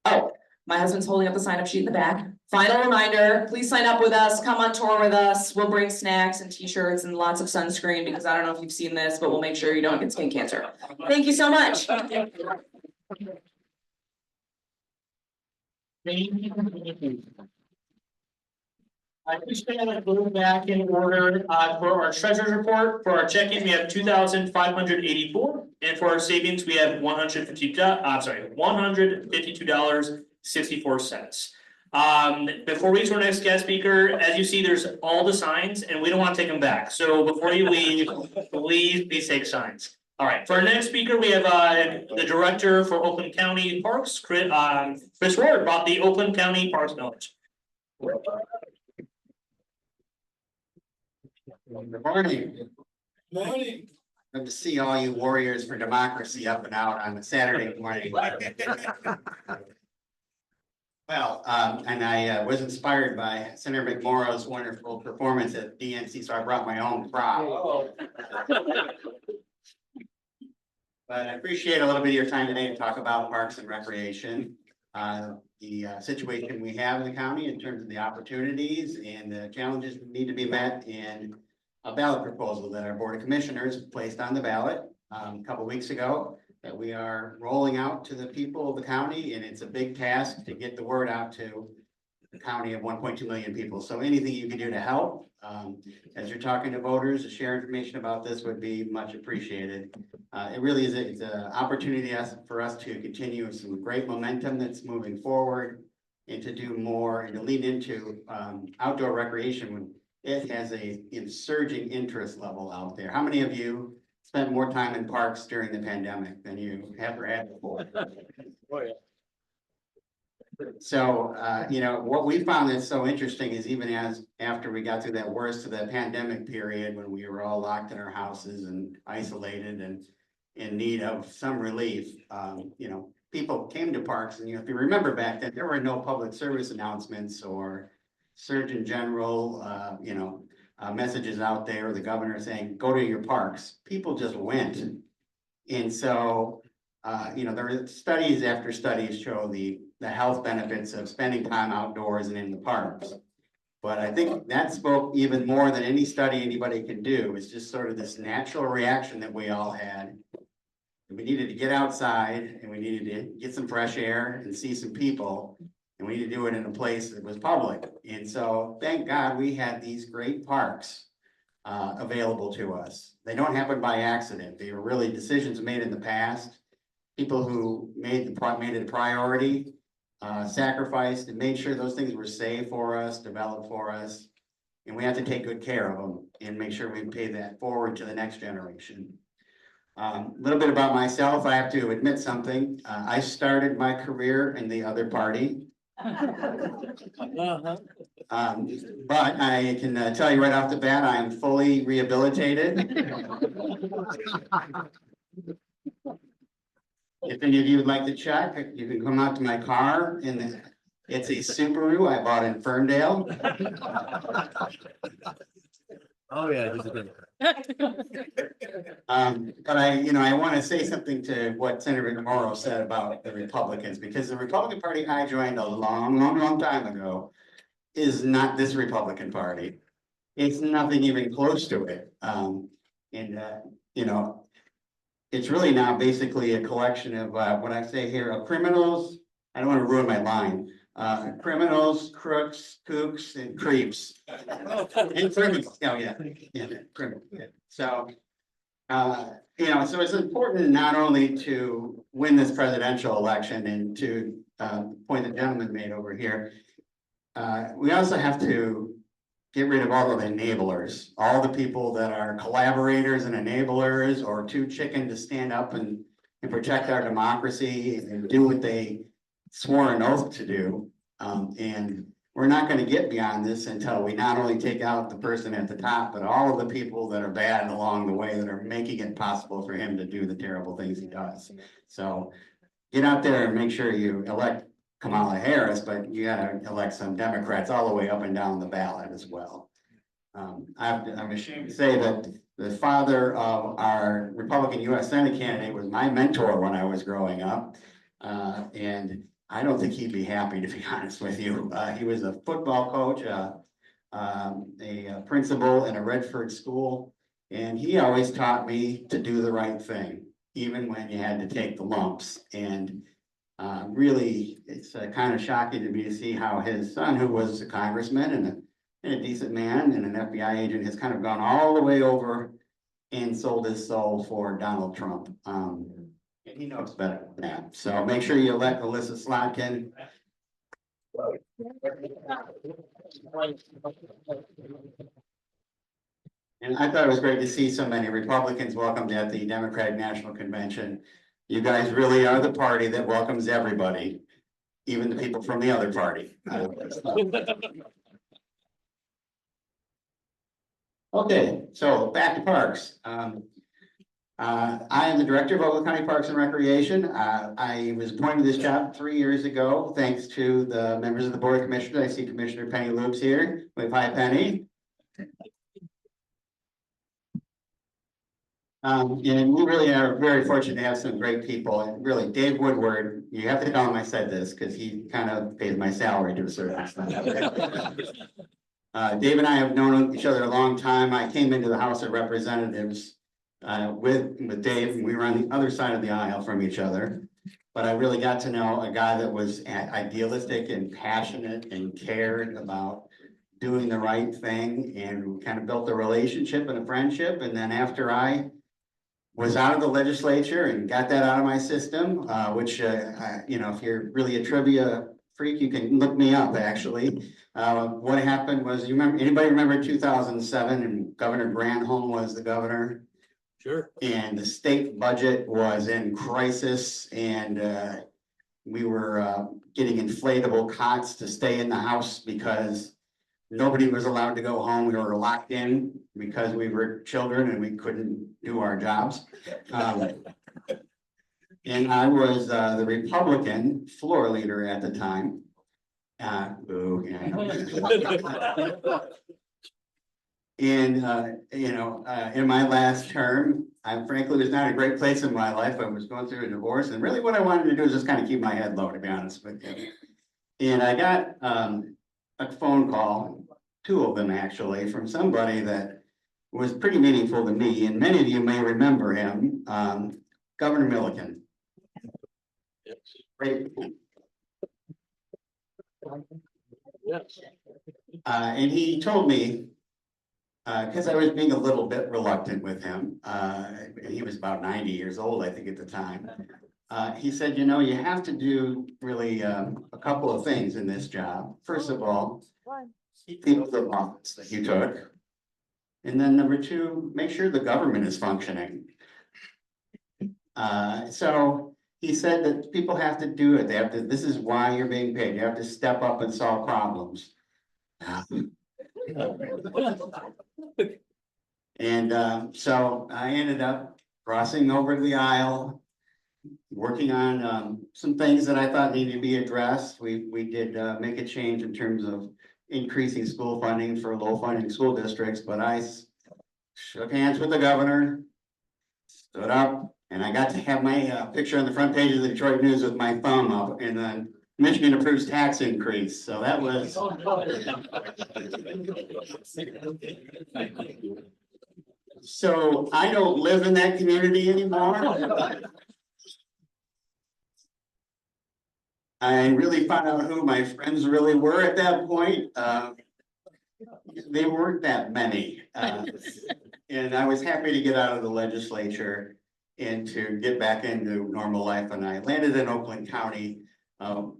Oh, my husband's holding up the sign-up sheet in the back. Final reminder, please sign up with us, come on tour with us. We'll bring snacks and t-shirts and lots of sunscreen because I don't know if you've seen this, but we'll make sure you don't get skin cancer. Thank you so much. I appreciate it. Moving back in order, for our treasurer's report, for our checking, we have 2,584. And for our savings, we have $152.64. Before we to our next guest speaker, as you see, there's all the signs and we don't want to take them back. So before you leave, please take signs. All right, for our next speaker, we have the director for Oakland County Parks, Chris Ward, about the Oakland County Parks Village. Good morning. Morning. Good to see all you warriors for democracy up and out on a Saturday morning. Well, and I was inspired by Senator McMorrow's wonderful performance at DNC, so I brought my own prop. But I appreciate a little bit of your time today to talk about parks and recreation. The situation we have in the county in terms of the opportunities and the challenges that need to be met, and a ballot proposal that our Board of Commissioners placed on the ballot a couple weeks ago that we are rolling out to the people of the county, and it's a big task to get the word out to the county of 1.2 million people. So anything you can do to help, as you're talking to voters, to share information about this would be much appreciated. It really is it's an opportunity for us to continue some great momentum that's moving forward and to do more and to lean into outdoor recreation when it has a surging interest level out there. How many of you spent more time in parks during the pandemic than you ever had before? Oh, yeah. So, what we found that's so interesting is even after we got through that worst of the pandemic period when we were all locked in our houses and isolated and in need of some relief, people came to parks, and if you remember back then, there were no public service announcements or Surgeon General, messages out there, the governor saying, go to your parks. People just went. And so, there are studies after studies show the health benefits of spending time outdoors and in the parks. But I think that spoke even more than any study anybody can do. It's just sort of this natural reaction that we all had. We needed to get outside and we needed to get some fresh air and see some people. And we need to do it in a place that was public. And so thank God we had these great parks available to us. They don't happen by accident. They were really decisions made in the past. people who made it a priority, sacrificed and made sure those things were safe for us, developed for us. And we have to take good care of them and make sure we pay that forward to the next generation. A little bit about myself, I have to admit something. I started my career in the other party. But I can tell you right off the bat, I am fully rehabilitated. If any of you would like to check, you can come out to my car and it's a Subaru I bought in Ferndale. Oh, yeah. This is good. But I want to say something to what Senator Morrow said about the Republicans, because the Republican Party I joined a long time ago is not this Republican Party. It's nothing even close to it. It's really now basically a collection of, what I say here, of criminals. I don't want to ruin my line. Criminals, crooks, kooks, and creeps. And criminals, oh, yeah, criminals, yeah. So, so it's important not only to win this presidential election and to, point the gentleman made over here. We also have to get rid of all the enablers, all the people that are collaborators and enablers or too chicken to stand up and protect our democracy and do what they swore an oath to do. And we're not going to get beyond this until we not only take out the person at the top, but all of the people that are bad along the way that are making it possible for him to do the terrible things he does. So get out there and make sure you elect Kamala Harris, but you gotta elect some Democrats all the way up and down the ballot as well. I'm ashamed to say that the father of our Republican US Senate candidate was my mentor when I was growing up. And I don't think he'd be happy, to be honest with you. He was a football coach, a principal in a Redford school, and he always taught me to do the right thing, even when you had to take the lumps. And really, it's kind of shocking to me to see how his son, who was a congressman and a decent man and an FBI agent, has kind of gone all the way over and sold his soul for Donald Trump. And he knows better than that. So make sure you elect Alyssa Slotkin. And I thought it was great to see so many Republicans welcomed at the Democratic National Convention. You guys really are the party that welcomes everybody, even the people from the other party. Okay, so back to parks. I am the director of Oakland County Parks and Recreation. I was appointed to this job 3 years ago, thanks to the members of the Board of Commissioners. I see Commissioner Penny Loops here. Wave hi, Penny. And we really are very fortunate to have some great people, and really Dave Woodward, you have to tell him I said this because he kind of pays my salary to a certain extent. Dave and I have known each other a long time. I came into the House of Representatives with Dave, and we were on the other side of the aisle from each other. But I really got to know a guy that was idealistic and passionate and cared about doing the right thing, and kind of built a relationship and a friendship. And then after I was out of the legislature and got that out of my system, which, if you're really a trivia freak, you can look me up, actually. What happened was, anybody remember 2007 and Governor Granholm was the governor? Sure. And the state budget was in crisis, and we were getting inflatable cots to stay in the house because nobody was allowed to go home. We were locked in because we were children and we couldn't do our jobs. And I was the Republican floor leader at the time. Boo, And, in my last term, I frankly was not a great place in my life. I was going through a divorce, and really what I wanted to do was just kind of keep my head low, to be honest with you. And I got a phone call, 2 of them actually, from somebody that was pretty meaningful to me, and many of you may remember him, Governor Milliken. Yes. Great. Yes. And he told me, because I was being a little bit reluctant with him, he was about 90 years old, I think, at the time. he said, you know, you have to do really, a couple of things in this job. First of all, keep the oath of office that you took. And then number two, make sure the government is functioning. So he said that people have to do it. They have to, this is why you're being paid. You have to step up and solve problems. And so I ended up crossing over the aisle, working on some things that I thought needed to be addressed. We did make a change in terms of increasing school funding for low funding school districts, but I shook hands with the governor, stood up, and I got to have my picture on the front page of the Detroit News with my thumb up, and then Michigan approves tax increase. So that was. So I don't live in that community anymore. I really found out who my friends really were at that point. They weren't that many. And I was happy to get out of the legislature and to get back into normal life. And I landed in Oakland County,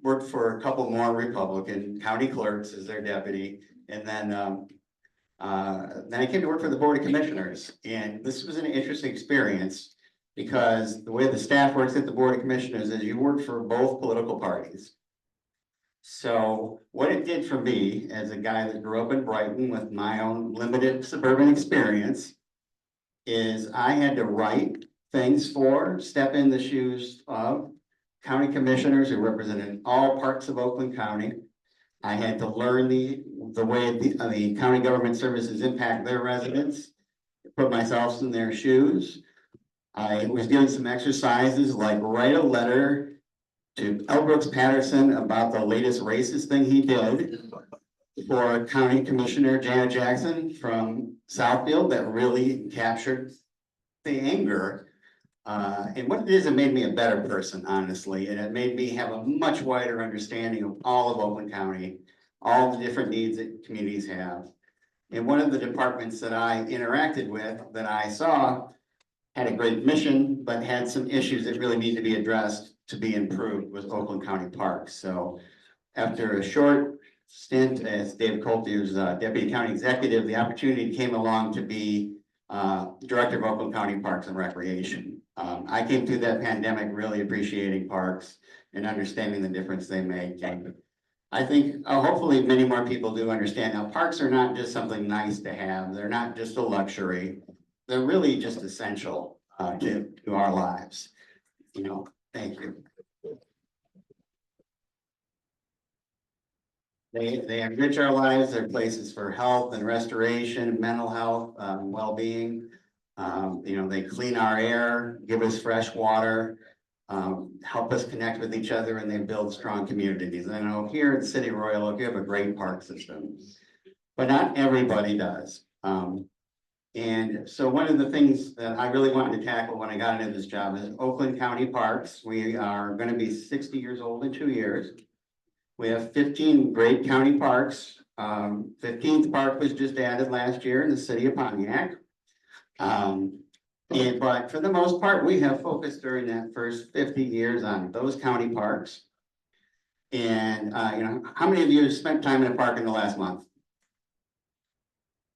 worked for a couple more Republican county clerks as their deputy. And then I came to work for the Board of Commissioners. And this was an interesting experience because the way the staff works at the Board of Commissioners is you work for both political parties. So what it did for me as a guy that grew up in Brighton with my own limited suburban experience is I had to write things for, step in the shoes of county commissioners who represented all parts of Oakland County. I had to learn the way the county government services impact their residents, put myself in their shoes. I was doing some exercises like write a letter to L. Brooks Patterson about the latest racist thing he did for County Commissioner Janet Jackson from Southfield that really captured the anger. And what it is, it made me a better person, honestly, and it made me have a much wider understanding of all of Oakland County, all the different needs that communities have. And one of the departments that I interacted with that I saw had a great mission, but had some issues that really need to be addressed to be improved with Oakland County Parks. So after a short stint as Dave Coltier's deputy county executive, the opportunity came along to be director of Oakland County Parks and Recreation. I came through that pandemic really appreciating parks and understanding the difference they make. And I think hopefully many more people do understand now parks are not just something nice to have. They're not just a luxury. They're really just essential to our lives. You know, thank you. They enrich our lives. They're places for health and restoration, mental health, well-being. You know, they clean our air, give us fresh water, help us connect with each other, and they build strong communities. And I know here at City of Royal Oak, you have a great park system, but not everybody does. And so one of the things that I really wanted to tackle when I got into this job is Oakland County Parks. We are going to be 60 years old in 2 years. We have 15 great county parks. 15th park was just added last year in the city of Pontiac. But for the most part, we have focused during that first 50 years on those county parks. And you know, how many of you have spent time in a park in the last month?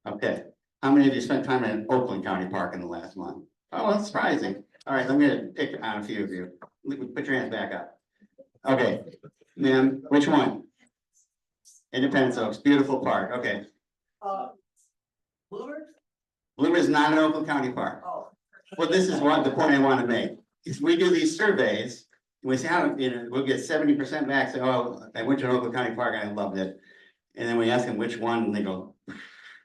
Okay. How many of you spent time in an Oakland County Park in the last month? Oh, that's surprising. All right, I'm gonna pick on a few of you. Put your hands back up. Okay, ma'am, which one? Independence Oaks, beautiful park, okay. Bluebird? Blue is not an Oakland County Park. Oh. Well, this is what the point I want to make. Is we do these surveys, and we say, how, you know, we'll get 70% back, say, oh, I went to an Oakland County Park and I loved it. And then we ask them which one, and they go,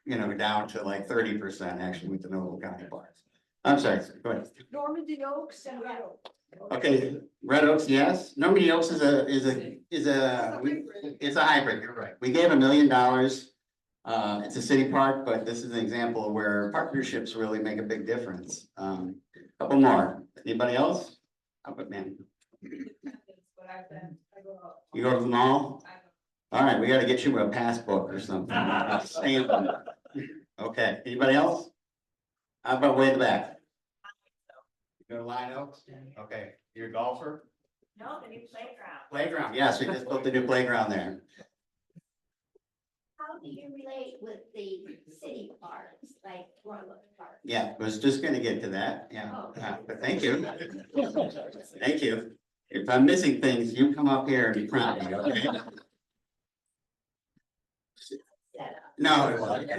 you know, down to like 30% actually went to Oakland County Parks. I'm sorry, go ahead. Normandy Oaks and Red Oak. Okay, Red Oaks, yes. Normandy Oaks is it's a hybrid, you're right. We gave $1 million. It's a city park, but this is an example of where partnerships really make a big difference. Couple more. Anybody else? How about man? You go to the mall? All right, we gotta get you a passbook or something. Okay, anybody else? How about way in the back? Go to Lion Oaks? Okay, you're a golfer? No, the new playground. Playground, yes, we just built a new playground there. How do you relate with the city parks, like Royal Park? Yeah, was just gonna get to that, yeah, but thank you. Thank you. If I'm missing things, you come up here and prompt me, okay? No. It wasn't.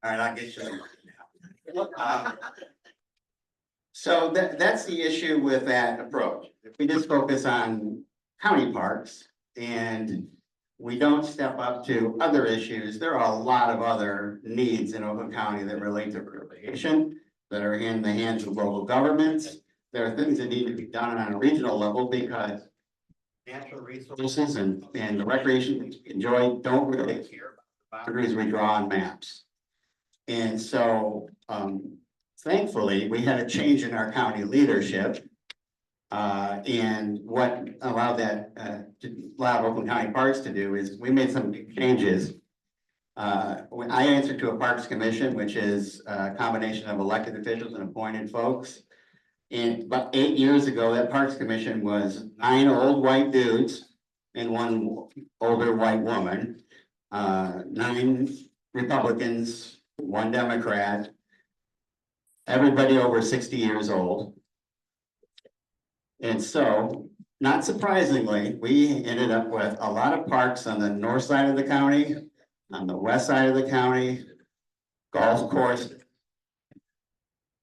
All right, I'll get you. So that's the issue with that approach. If we just focus on county parks and we don't step up to other issues, there are a lot of other needs in Oakland County that relate to recreation, that are in the hands of local governments. There are things that need to be done on a regional level because natural resources and the recreation that you enjoy don't really care about the boundaries we draw on maps. And so, thankfully, we had a change in our county leadership. And what allowed that, to allow Oakland County Parks to do is we made some big changes. When I answered to a Parks Commission, which is a combination of elected officials and appointed folks. And about 8 years ago, that Parks Commission was 9 old white dudes and 1 older white woman. 9 Republicans, 1 Democrat. Everybody over 60 years old. And so, not surprisingly, we ended up with a lot of parks on the north side of the county, on the west side of the county, golf course,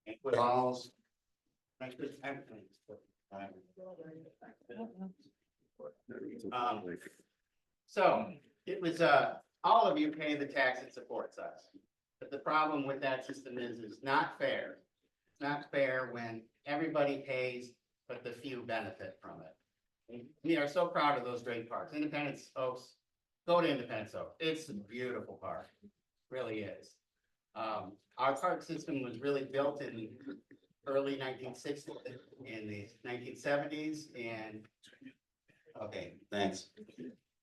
banquet halls. So it was, all of you pay the tax that supports us. But the problem with that system is it's not fair. It's not fair when everybody pays, but the few benefit from it. We are so proud of those great parks. Independence Oaks, go to Independence Oaks. It's a beautiful park, really is. Our park system was really built in the early 1960s, in the 1970s, and okay, thanks.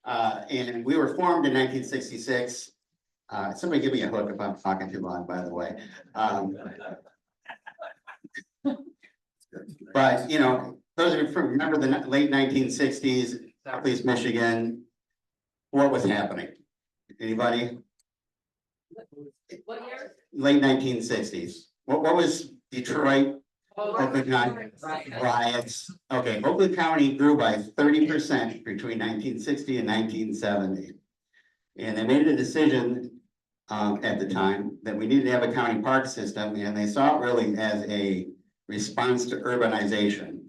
And we were formed in 1966. Somebody give me a hook if I'm talking too long, by the way. But, you know, those of you who remember the late 1960s, Southeast Michigan, what was happening? Anybody? What year? Late 1960s. What was Detroit? Oakland County riots. Okay, Oakland County grew by 30% between 1960 and 1970. And they made a decision at the time that we needed to have a county park system, and they saw it really as a response to urbanization.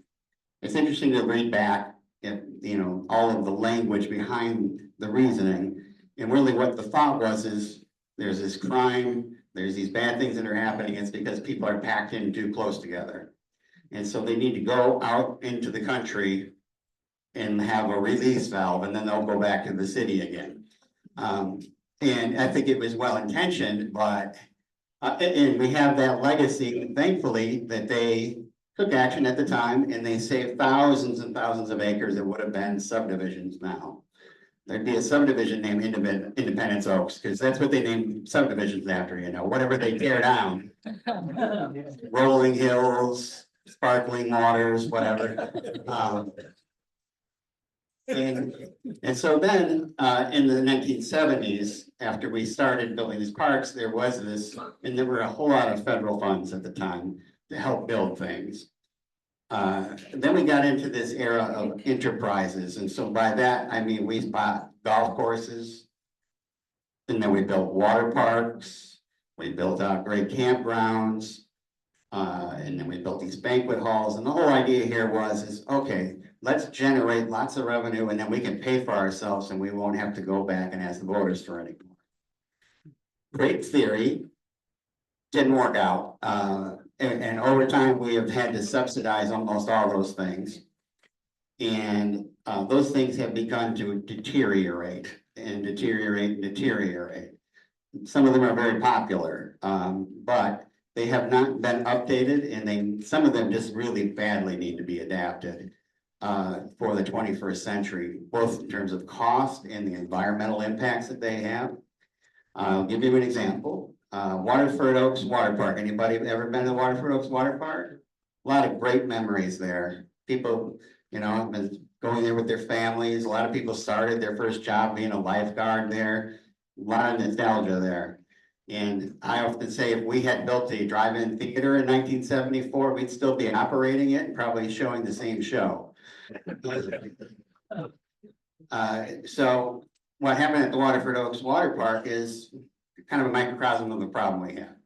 It's interesting to read back at, you know, all of the language behind the reasoning. And really what the thought was is there's this crime, there's these bad things that are happening. It's because people are packed in too close together. And so they need to go out into the country and have a release valve, and then they'll go back to the city again. And I think it was well intentioned, but and we have that legacy, thankfully, that they took action at the time and they saved thousands and thousands of acres that would have been subdivisions now. There'd be a subdivision named Independence Oaks, because that's what they named subdivisions after, you know, whatever they tear down. Rolling hills, sparkling waters, whatever. And so then, in the 1970s, after we started building these parks, there was this, and there were a whole lot of federal funds at the time to help build things. Then we got into this era of enterprises, and so by that, I mean, we bought golf courses. And then we built water parks, we built out great campgrounds. And then we built these banquet halls, and the whole idea here is, okay, let's generate lots of revenue and then we can pay for ourselves and we won't have to go back and ask the voters for any more. Great theory, didn't work out. And over time, we have had to subsidize almost all those things. And those things have begun to deteriorate and deteriorate and deteriorate. Some of them are very popular, but they have not been updated, and some of them just really badly need to be adapted for the 21st century, both in terms of cost and the environmental impacts that they have. I'll give you an example. Waterford Oaks Water Park. Anybody ever been to Waterford Oaks Water Park? a lot of great memories there. People, you know, have been going there with their families. A lot of people started their first job being a lifeguard there. A lot of nostalgia there. And I often say if we had built a drive-in theater in 1974, we'd still be operating it and probably showing the same show. So what happened at the Waterford Oaks Water Park is kind of a microcosm of the problem we have.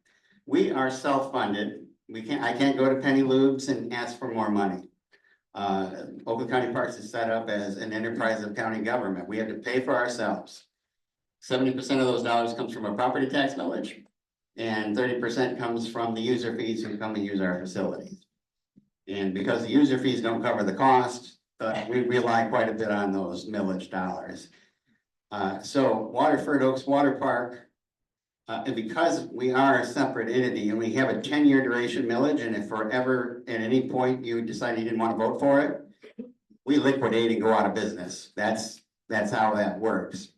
We are self-funded. I can't go to Penny Lubes and ask for more money. Oakland County Parks is set up as an enterprise of county government. We have to pay for ourselves. 70% of those dollars comes from a property tax millage, and 30% comes from the user fees who come and use our facilities. And because the user fees don't cover the cost, we rely quite a bit on those millage dollars. So Waterford Oaks Water Park, and because we are a separate entity and we have a 10-year duration millage, and if forever at any point you decide you didn't want to vote for it, we liquidate and go out of business. That's how that works.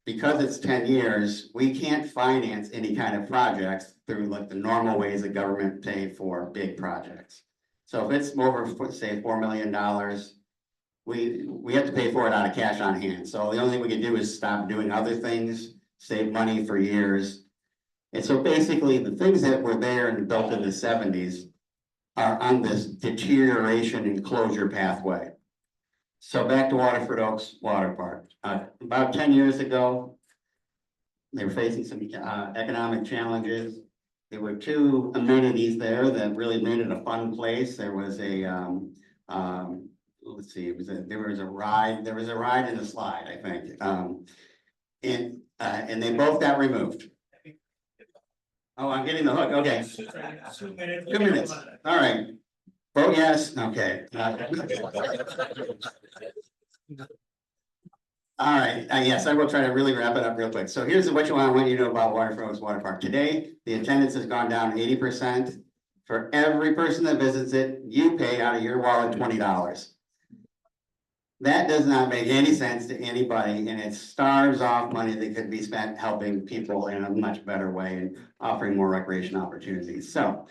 Because it's 10 years, we can't finance any kind of projects through like the normal ways that government pay for big projects. So if it's over, say, $4 million, we have to pay for it out of cash on hand. So the only thing we can do is stop doing other things, save money for years. And so basically the things that were there and built in the 70s are on this deterioration and closure pathway. So back to Waterford Oaks Water Park. About 10 years ago, they were facing some economic challenges. There were two amenities there that really made it a fun place. There was a let's see, there was a ride and a slide, I think. And they both got removed. Oh, I'm getting the hook. Okay. 2 minutes. All right. Vote yes. Okay. All right, yes, I will try to really wrap it up real quick. So here's what I want you to know about Waterford Oaks Water Park. Today, the attendance has gone down 80%. For every person that visits it, you pay out of your wallet $20. That does not make any sense to anybody, and it starves off money that could be spent helping people in a much better way and offering more recreation opportunities. So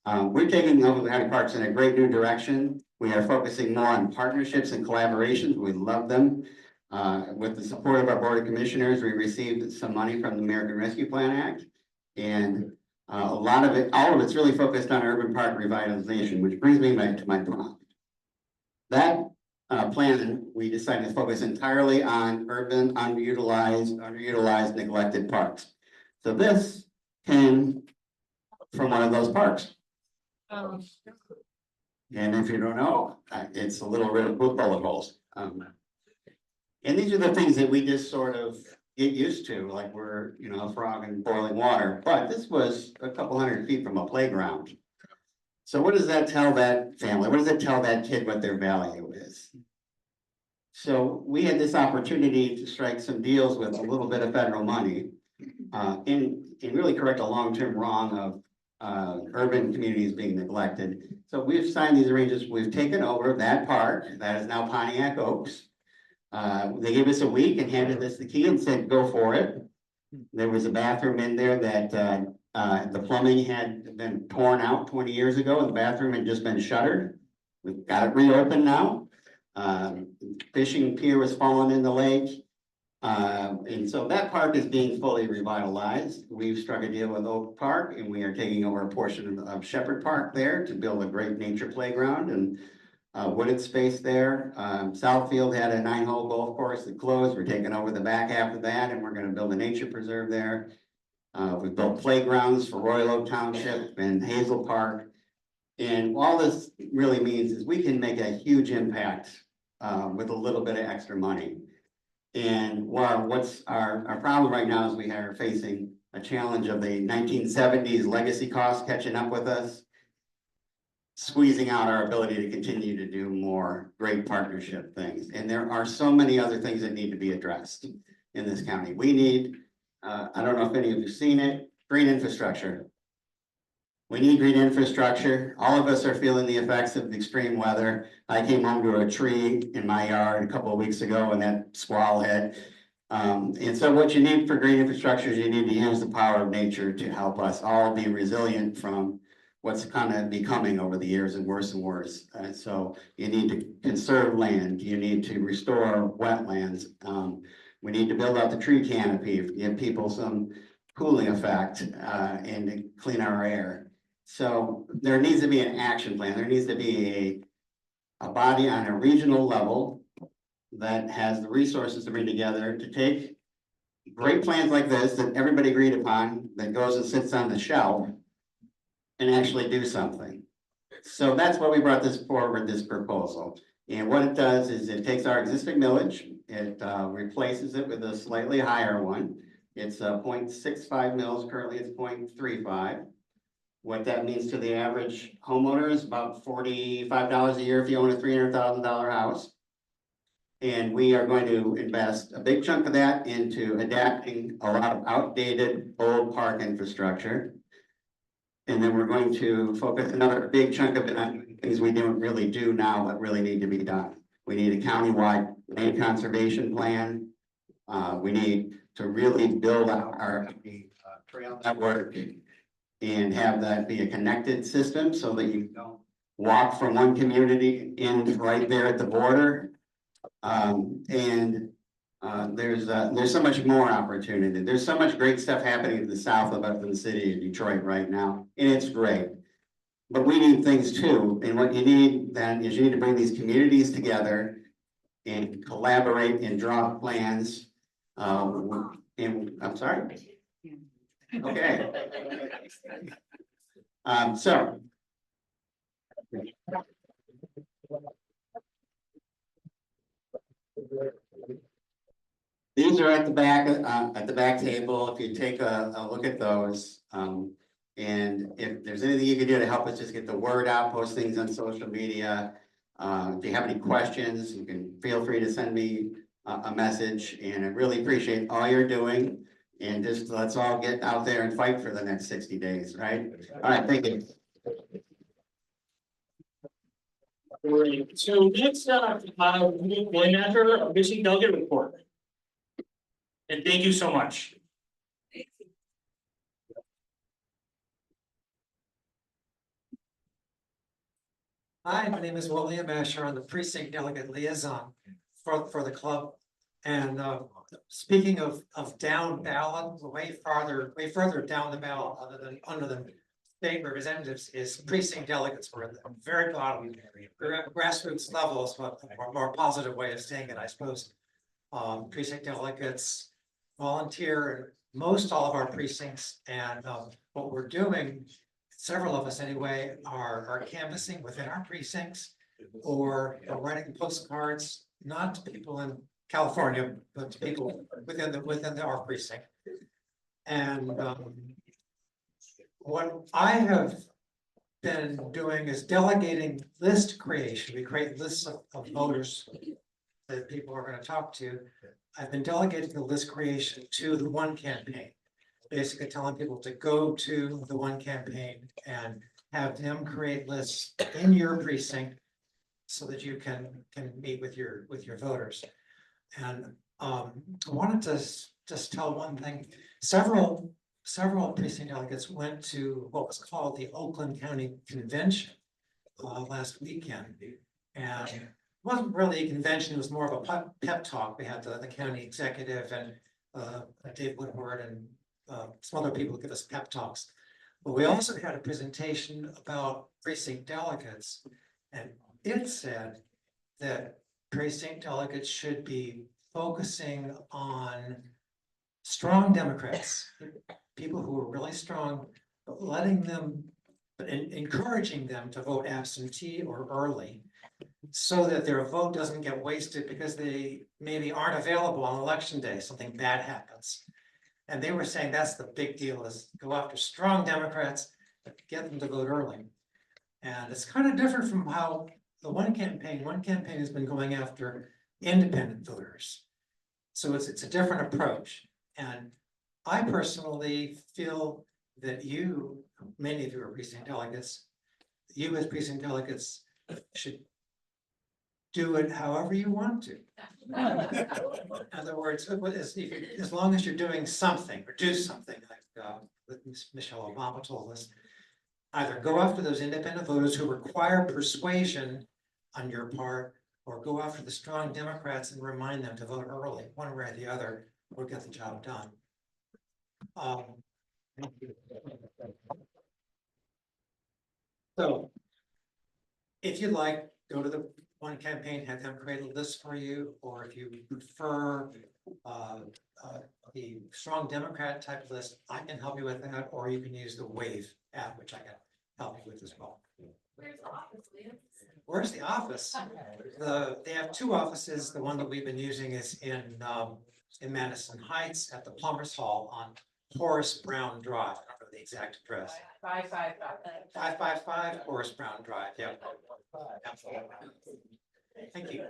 we're taking Oakland County Parks in a great new direction. We are focusing more on partnerships and collaborations. We love them. With the support of our Board of Commissioners, we received some money from the American Rescue Plan Act. And all of it's really focused on urban park revitalization, which brings me back to my prompt. That plan, we decided to focus entirely on urban, underutilized, neglected parks. So this came from one of those parks. And if you don't know, it's a little red with bullet holes. And these are the things that we just sort of get used to, like we're, you know, a frog in boiling water. But this was a couple hundred feet from a playground. So what does that tell that family? What does it tell that kid what their value is? So we had this opportunity to strike some deals with a little bit of federal money and really correct a long-term wrong of urban communities being neglected. So we've signed these arrangements. We've taken over that park that is now Pontiac Oaks. They gave us a week and handed us the key and said, go for it. There was a bathroom in there that the plumbing had been torn out 20 years ago, and the bathroom had just been shuttered. We've got it reopened now. Fishing pier was falling in the lake. And so that park is being fully revitalized. We've struck a deal with Oak Park, and we are taking over a portion of Shepherd Park there to build a great nature playground and wooded space there. Southfield had a 9-hole golf course that closed. We're taking over the back half of that, and we're going to build a nature preserve there. We built playgrounds for Royal Oak Township and Hazel Park. And all this really means is we can make a huge impact with a little bit of extra money. And what's our problem right now is we are facing a challenge of the 1970s legacy costs catching up with us, squeezing out our ability to continue to do more great partnership things. And there are so many other things that need to be addressed in this county. We need, I don't know if any of you have seen it, green infrastructure. We need green infrastructure. All of us are feeling the effects of extreme weather. I came home to a tree in my yard a couple of weeks ago and that squall hit. And so what you need for green infrastructure is you need to use the power of nature to help us all be resilient from what's kind of becoming over the years and worse and worse. So you need to conserve land, you need to restore wetlands. We need to build out the tree canopy, give people some cooling effect, and to clean our air. So there needs to be an action plan. There needs to be a body on a regional level that has the resources to bring together to take great plans like this that everybody agreed upon, that goes and sits on the shelf and actually do something. So that's why we brought this forward, this proposal. And what it does is it takes our existing millage, it replaces it with a slightly higher one. It's 0.65 mils, currently it's 0.35. What that means to the average homeowner is about $45 a year if you own a $300,000 house. And we are going to invest a big chunk of that into adapting a lot of outdated old park infrastructure. And then we're going to focus another big chunk of it on things we don't really do now, but really need to be done. We need a countywide land conservation plan. We need to really build out our trail network and have that be a connected system so that you don't walk from one community in right there at the border. There's so much more opportunity. There's so much great stuff happening in the south of us in the city of Detroit right now, and it's great. But we need things too, and what you need then is you need to bring these communities together and collaborate and draw plans. And I'm sorry. Okay. These are at the back table, if you take a look at those. And if there's anything you can do to help us just get the word out, post things on social media. If you have any questions, you can feel free to send me a message, and I really appreciate all you're doing. And just let's all get out there and fight for the next 60 days, right? All right, thank you. Great. So next up, William Asher, Missing Delegate Report. And thank you so much. Hi, my name is William Asher. I'm the precinct delegate liaison for the club. And speaking of down ballot, way further down the ballot under the state representatives is precinct delegates. We're at the very bottom. We're at grassroots levels, but a more positive way of saying it, I suppose. Precinct delegates volunteer in most all of our precincts, and what we're doing, several of us anyway, are canvassing within our precincts or writing postcards, not to people in California, but to people within our precinct. And what I have been doing is delegating list creation. We create lists of voters that people are going to talk to. I've been delegating the list creation to the One campaign, basically telling people to go to the One campaign and have them create lists in your precinct so that you can meet with your voters. And I wanted to just tell one thing. Several precinct delegates went to what was called the Oakland County Convention last weekend, and it wasn't really a convention. It was more of a pep talk. We had the county executive and Dave Woodward and some other people give us pep talks. But we also had a presentation about precinct delegates, and it said that precinct delegates should be focusing on strong Democrats, people who are really strong, but encouraging them to vote absentee or early, so that their vote doesn't get wasted because they maybe aren't available on election day, something bad happens. And they were saying that's the big deal, is go after strong Democrats, but get them to vote early. And it's kind of different from how the One campaign has been going after independent voters. So it's a different approach. And I personally feel that many of you are precinct delegates, you as precinct delegates should do it however you want to. In other words, as long as you're doing something or do something, like what Michelle Obama told us, either go after those independent voters who require persuasion on your part, or go after the strong Democrats and remind them to vote early, one way or the other, or get the job done. So if you'd like, go to the one campaign, have them create a list for you, or if you prefer the strong Democrat type list, I can help you with that, or you can use the Wave app, which I can help you with as well. Where's the office, Leah? Where's the office? They have two offices. The one that we've been using is in Madison Heights at the Plumbers Hall on Horace Brown Drive. I don't know the exact address. 555 Horace Brown Drive, yeah. Absolutely. Thank you.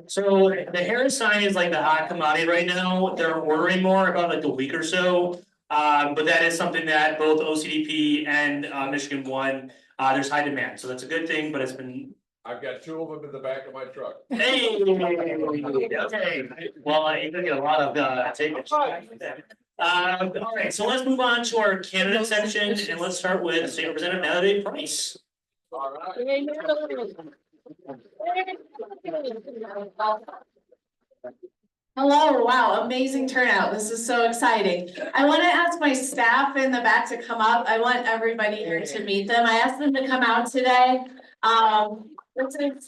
So the Harris sign is like the hot commodity right now. They're ordering more about like a week or so. But that is something that both OCDP and Michigan One, there's high demand. So that's a good thing, but it's been. I've got 2 of them in the back of my truck. Hey, okay. Well, you're gonna get a lot of takers. All right, so let's move on to our candidate section and let's start with State Representative NATALIE Price. All right. Hello, wow, amazing turnout. This is so exciting. I want to ask my staff in the back to come up. I want everybody here to meet them. I asked them to come out today. What's it?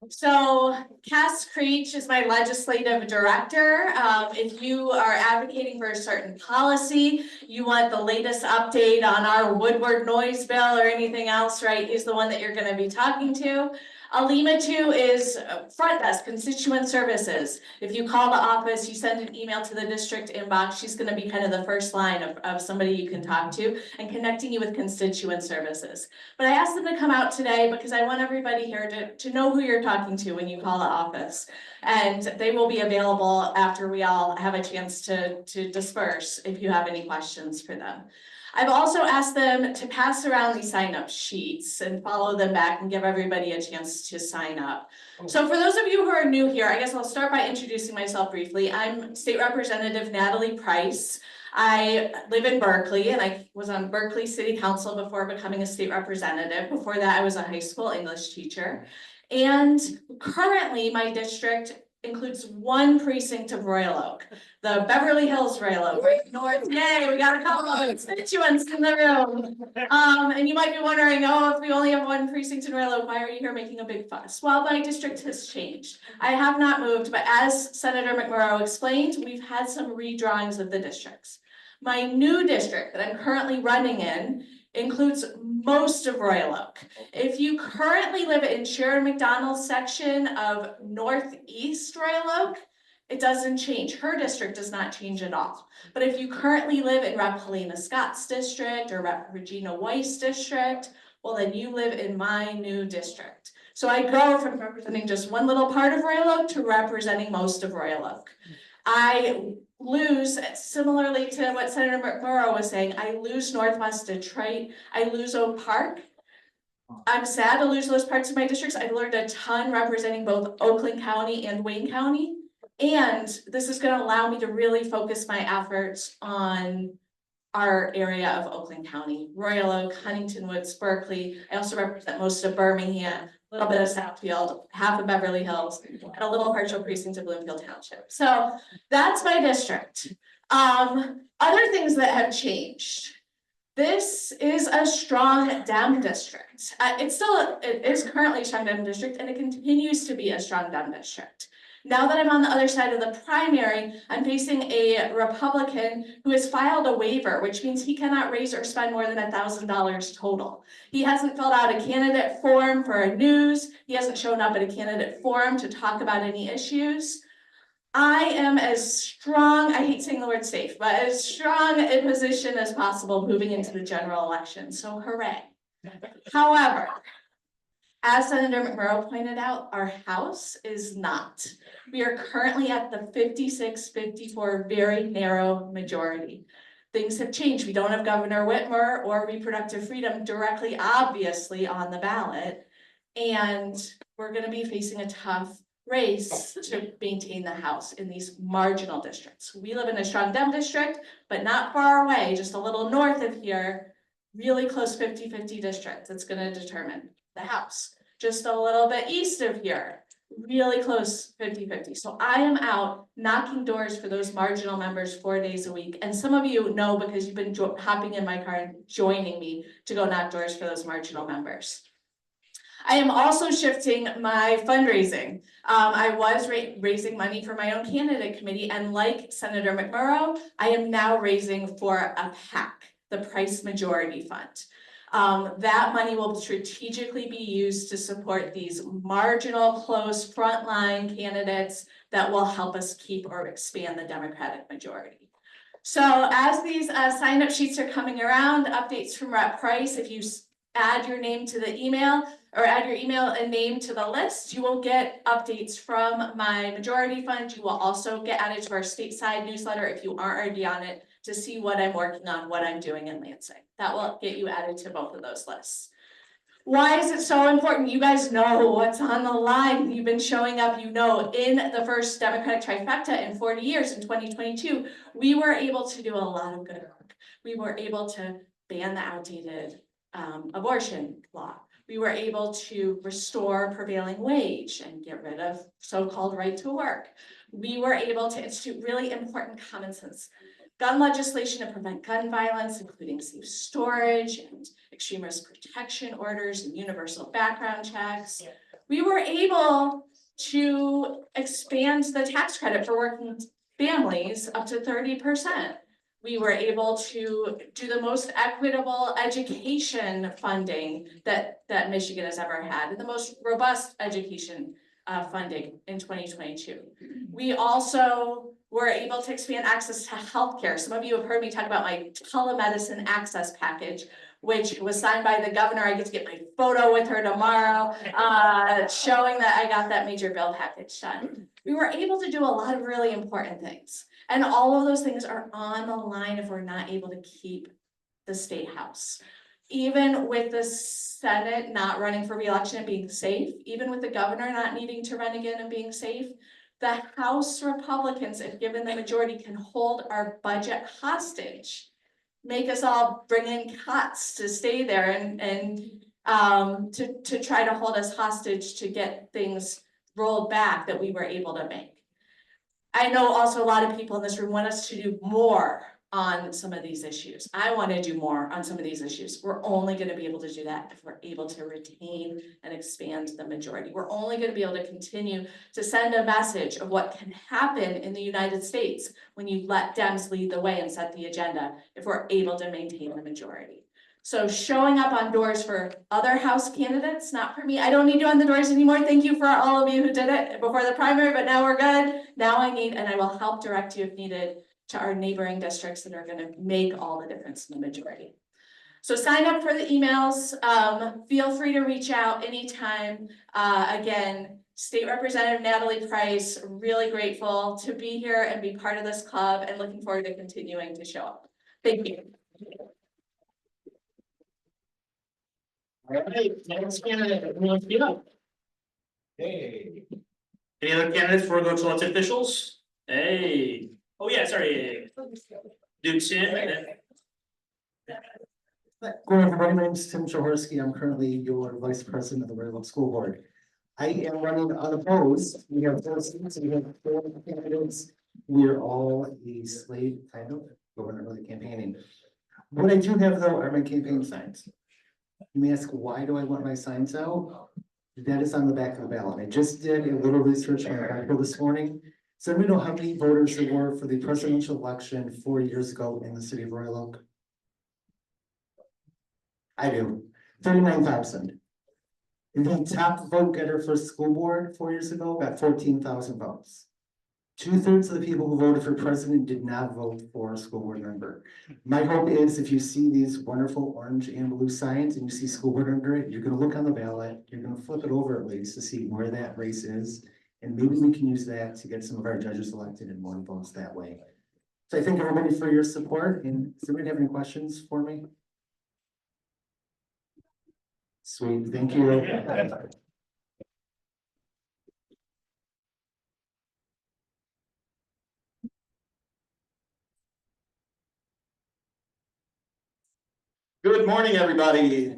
So Cass Creech is my legislative director. If you are advocating for a certain policy, you want the latest update on our Woodward noise bill or anything else, right? He's the one that you're going to be talking to. Alima too is front desk, constituent services. If you call the office, you send an email to the district inbox, she's gonna be kind of the first line of somebody you can talk to and connecting you with constituent services. But I asked them to come out today because I want everybody here to know who you're talking to when you call the office. And they will be available after we all have a chance to disperse if you have any questions for them. I've also asked them to pass around these sign-up sheets and follow them back and give everybody a chance to sign up. So for those of you who are new here, I guess I'll start by introducing myself briefly. I'm State Representative NATALIE Price. I live in Berkeley and I was on Berkeley City Council before becoming a state representative. Before that, I was a high school English teacher. And currently my district includes one precinct of Royal Oak, the Beverly Hills Royal Oak, right north. Yay, we got a couple of constituents in the room. And you might be wondering, oh, if we only have one precinct in Royal Oak, why are you here making a big fuss? Well, my district has changed. I have not moved, but as Senator McMorrow explained, we've had some redrawings of the districts. My new district that I'm currently running in includes most of Royal Oak. If you currently live in Sharon McDonald's section of Northeast Royal Oak, it doesn't change. Her district does not change at all. But if you currently live in Rep. Helena Scott's district or Rep. Regina Weiss district, well, then you live in my new district. So I go from representing just one little part of Royal Oak to representing most of Royal Oak. I lose, similarly to what Senator McMorrow was saying, I lose Northwest Detroit, I lose Oak Park. I'm sad to lose those parts of my districts. I've learned a ton representing both Oakland County and Wayne County. And this is going to allow me to really focus my efforts on our area of Oakland County, Royal Oak, Huntington Woods, Berkeley. I also represent most of Birmingham, a little bit of Southfield, half of Beverly Hills, and a little partial precinct of Bloomfield Township. So that's my district. Other things that have changed. This is a strong Dem district. It is currently a strong Dem district, and it continues to be a strong Dem district. Now that I'm on the other side of the primary, I'm facing a Republican who has filed a waiver, which means he cannot raise or spend more than $1,000 total. He hasn't filled out a candidate form for a news. He hasn't shown up at a candidate forum to talk about any issues. I am as strong, I hate saying the word safe, but as strong a position as possible moving into the general election. So hooray. However, as Senator McMorrow pointed out, our House is not. We are currently at the 56-54 very narrow majority. Things have changed. We don't have Governor Whitmer or reproductive freedom directly, obviously, on the ballot. And we're going to be facing a tough race to maintain the House in these marginal districts. We live in a strong Dem district, but not far away, just a little north of here, really close 50-50 district that's gonna determine the House. Just a little bit east of here, really close 50-50. So I am out knocking doors for those marginal members 4 days a week. And some of you know because you've been hopping in my car and joining me to go knock doors for those marginal members. I am also shifting my fundraising. I was raising money for my own candidate committee, and like Senator McMorrow, I am now raising for a PAC, the Price Majority Fund. That money will strategically be used to support these marginal, close, frontline candidates that will help us keep or expand the Democratic majority. So as these sign-up sheets are coming around, updates from Rep. Price, if you add your name to the email, or add your email and name to the list, you will get updates from my majority fund. You will also get added to our stateside newsletter if you aren't already on it to see what I'm working on, what I'm doing in Lansing. That will get you added to both of those lists. Why is it so important? You guys know what's on the line. You've been showing up, you know, in the first Democratic trifecta in 40 years in 2022, we were able to do a lot of good work. We were able to ban the outdated abortion law. We were able to restore prevailing wage and get rid of so-called right to work. We were able to institute really important common sense gun legislation to prevent gun violence, including safe storage and extreme risk protection orders and universal background checks. We were able to expand the tax credit for working families up to 30%. We were able to do the most equitable education funding that Michigan has ever had, and the most robust education funding in 2022. We also were able to expand access to healthcare. Some of you have heard me talk about my telemedicine access package, which was signed by the governor. I get to get my photo with her tomorrow, showing that I got that major bill package done. We were able to do a lot of really important things. And all of those things are on the line if we're not able to keep the state house. Even with the Senate not running for re-election and being safe, even with the governor not needing to run again and being safe, the House Republicans, if given the majority, can hold our budget hostage, make us all bring in cuts to stay there and to try to hold us hostage to get things rolled back that we were able to make. I know also a lot of people in this room want us to do more on some of these issues. I want to do more on some of these issues. We're only going to be able to do that if we're able to retain and expand the majority. We're only going to be able to continue to send a message of what can happen in the United States when you let Dems lead the way and set the agenda if we're able to maintain the majority. So showing up on doors for other House candidates, not for me. I don't need you on the doors anymore. Thank you for all of you who did it before the primary, but now we're good. Now I need, and I will help direct you if needed, to our neighboring districts that are going to make all the difference in the majority. So sign up for the emails. Feel free to reach out anytime. Again, State Representative Natalie Price, really grateful to be here and be part of this club and looking forward to continuing to show up. Thank you. All right, next candidate, everyone speak up. Hey. Any other candidates before we go to elected officials? Hey. Oh yeah, sorry. Dude, Sin. My name's Tim Jaworski. I'm currently your vice president of the Royal Oak School Board. I am running unopposed. We have 4 seats, we have 4 candidates. We're all a slate kind of, but we're not really campaigning. What I do have though are my campaign signs. You may ask, why do I want my signs out? That is on the back of the ballot. I just did a little research on the Bible this morning. So we know how many voters there were for the presidential election 4 years ago in the city of Royal Oak. I do, 39,000. The top vote getter for school board 4 years ago got 14,000 votes. 2/3 of the people who voted for president did not vote for a school board member. My hope is if you see these wonderful orange and blue signs and you see school board under it, you're gonna look on the ballot, you're gonna flip it over at least to see where that race is. And maybe we can use that to get some of our judges elected and more votes that way. So I thank everybody for your support. And does anybody have any questions for me? Sweet, thank you. Good morning, everybody.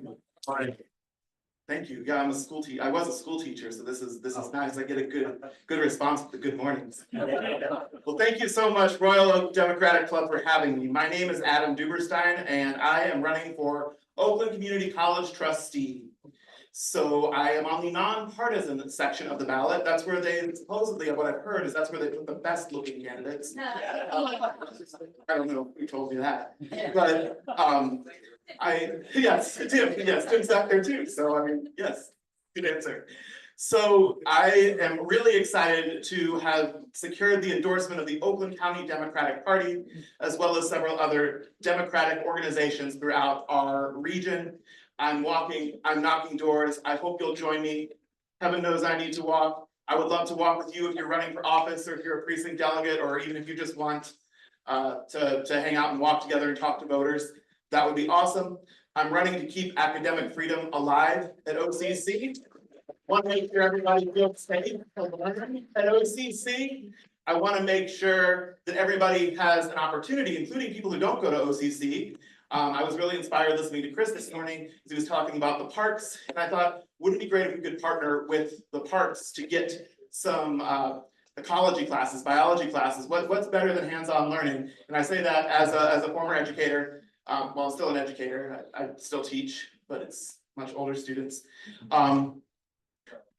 Thank you. Yeah, I'm a school teacher. I was a school teacher, so this is nice. I get a good response with the good mornings. Well, thank you so much, Royal Oak Democratic Club, for having me. My name is Adam Duberstein, and I am running for Oakland Community College trustee. So I am on the nonpartisan section of the ballot. That's where they supposedly, what I've heard is that's where they put the best looking candidates. I don't know who told me that, but yes, Tim's out there too. So I mean, yes, good answer. So I am really excited to have secured the endorsement of the Oakland County Democratic Party, as well as several other Democratic organizations throughout our region. I'm knocking doors. I hope you'll join me. Heaven knows I need to walk. I would love to walk with you if you're running for office or if you're a precinct delegate, or even if you just want to hang out and walk together and talk to voters. That would be awesome. I'm running to keep academic freedom alive at OCC. Want to make sure everybody feels safe at OCC. I want to make sure that everybody has an opportunity, including people who don't go to OCC. I was really inspired listening to Chris this morning as he was talking about the parks, and I thought, wouldn't it be great if we could partner with the parks to get some ecology classes, biology classes? What's better than hands-on learning? And I say that as a former educator. Well, I'm still an educator. I still teach, but it's much older students. I'm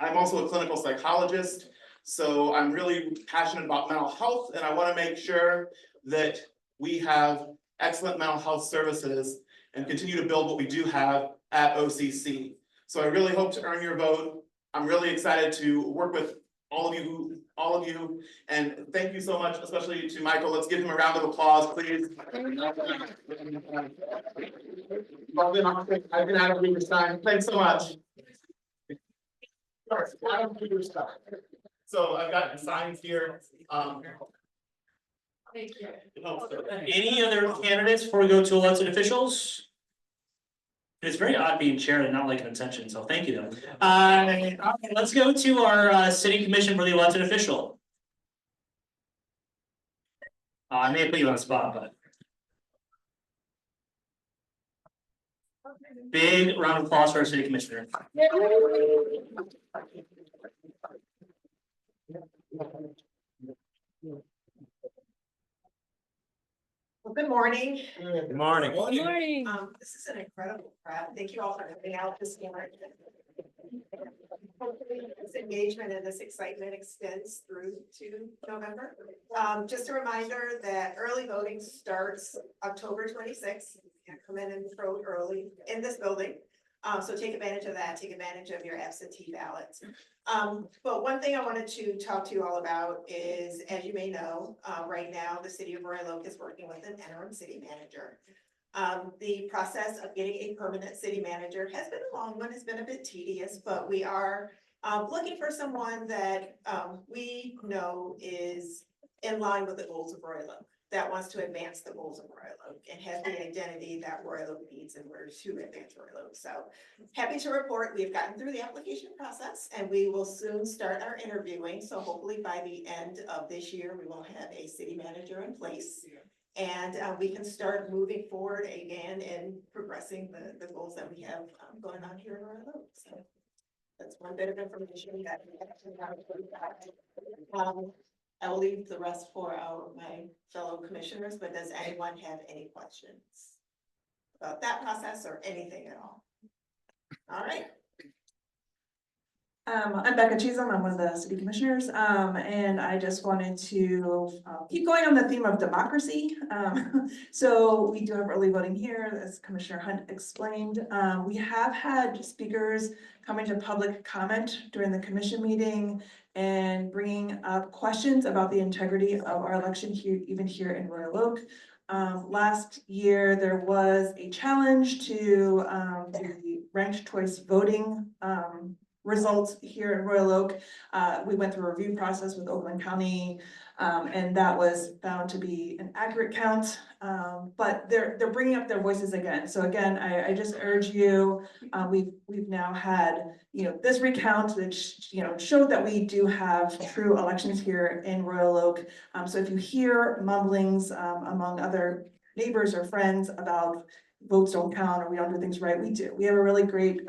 also a clinical psychologist, so I'm really passionate about mental health, and I want to make sure that we have excellent mental health services and continue to build what we do have at OCC. So I really hope to earn your vote. I'm really excited to work with all of you, and thank you so much, especially to Michael. Let's give him a round of applause, please. I've been out of Duberstein. Thanks so much. So I've got signs here. Thank you. Any other candidates before we go to elected officials? It's very odd being chair and not liking attention, so thank you. Okay, let's go to our city commission for the elected official. I may put you on the spot, but. Big round of applause for our city commissioner. Well, good morning. Good morning. Good morning. This is an incredible crowd. Thank you all for coming out this morning. Hopefully this engagement and this excitement extends through to November. Just a reminder that early voting starts October 26th. You can come in and vote early in this building. So take advantage of that, take advantage of your absentee ballots. But one thing I wanted to talk to you all about is, as you may know, right now, the city of Royal Oak is working with an interim city manager. The process of getting a permanent city manager has been a long one, it's been a bit tedious, but we are looking for someone that we know is in line with the goals of Royal Oak, that wants to advance the goals of Royal Oak and has the identity that Royal Oak needs in order to advance Royal Oak. So happy to report we've gotten through the application process and we will soon start our interviewing. So hopefully by the end of this year, we will have a city manager in place. And we can start moving forward again and progressing the goals that we have going on here in Royal Oak. So that's one bit of information that we actually have. I will leave the rest for my fellow commissioners, but does anyone have any questions about that process or anything at all? All right. I'm Becca Chisholm, I'm one of the city commissioners, and I just wanted to keep going on the theme of democracy. So we do have early voting here, as Commissioner Hunt explained. We have had speakers coming to public comment during the commission meeting and bringing up questions about the integrity of our election here, even here in Royal Oak. Last year, there was a challenge to the ranked choice voting results here in Royal Oak. We went through a review process with Oakland County, and that was found to be an accurate count. But they're bringing up their voices again. So again, I just urge you. We've now had this recount that showed that we do have true elections here in Royal Oak. So if you hear mumblings among other neighbors or friends about votes don't count or we don't do things right, we do. We have a really great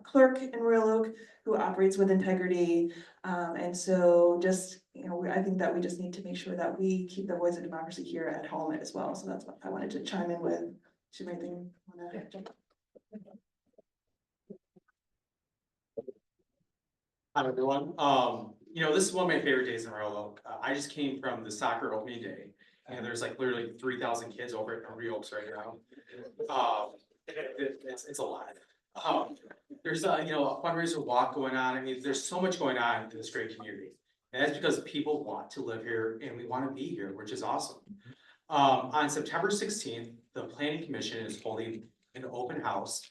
clerk in Royal Oak who operates with integrity. And so just, you know, I think that we just need to make sure that we keep the voice of democracy here at home as well. So that's what I wanted to chime in with. Should anything wanna jump? Hi, everyone. You know, this is one of my favorite days in Royal Oak. I just came from the soccer opening day, and there's like literally 3,000 kids over at Royal Oaks right now. It's a lot. There's a, you know, a fundraiser walk going on. I mean, there's so much going on in this great community. And that's because people want to live here and we want to be here, which is awesome. On September 16th, the Planning Commission is holding an open house,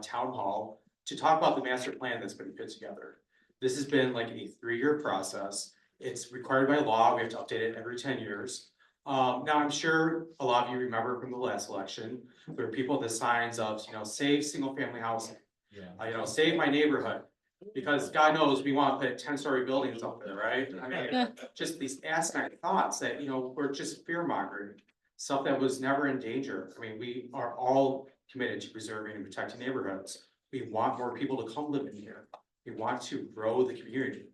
town hall, to talk about the master plan that's been put together. This has been like a 3-year process. It's required by law. We have to update it every 10 years. Now, I'm sure a lot of you remember from the last election, there were people with the signs of, you know, save single family housing. You know, save my neighborhood, because God knows we want to put 10-story buildings up there, right? I mean, just these asinine thoughts that, you know, were just fear mongering, stuff that was never in danger. I mean, we are all committed to preserving and protecting neighborhoods. We want more people to come live in here. We want to grow the community.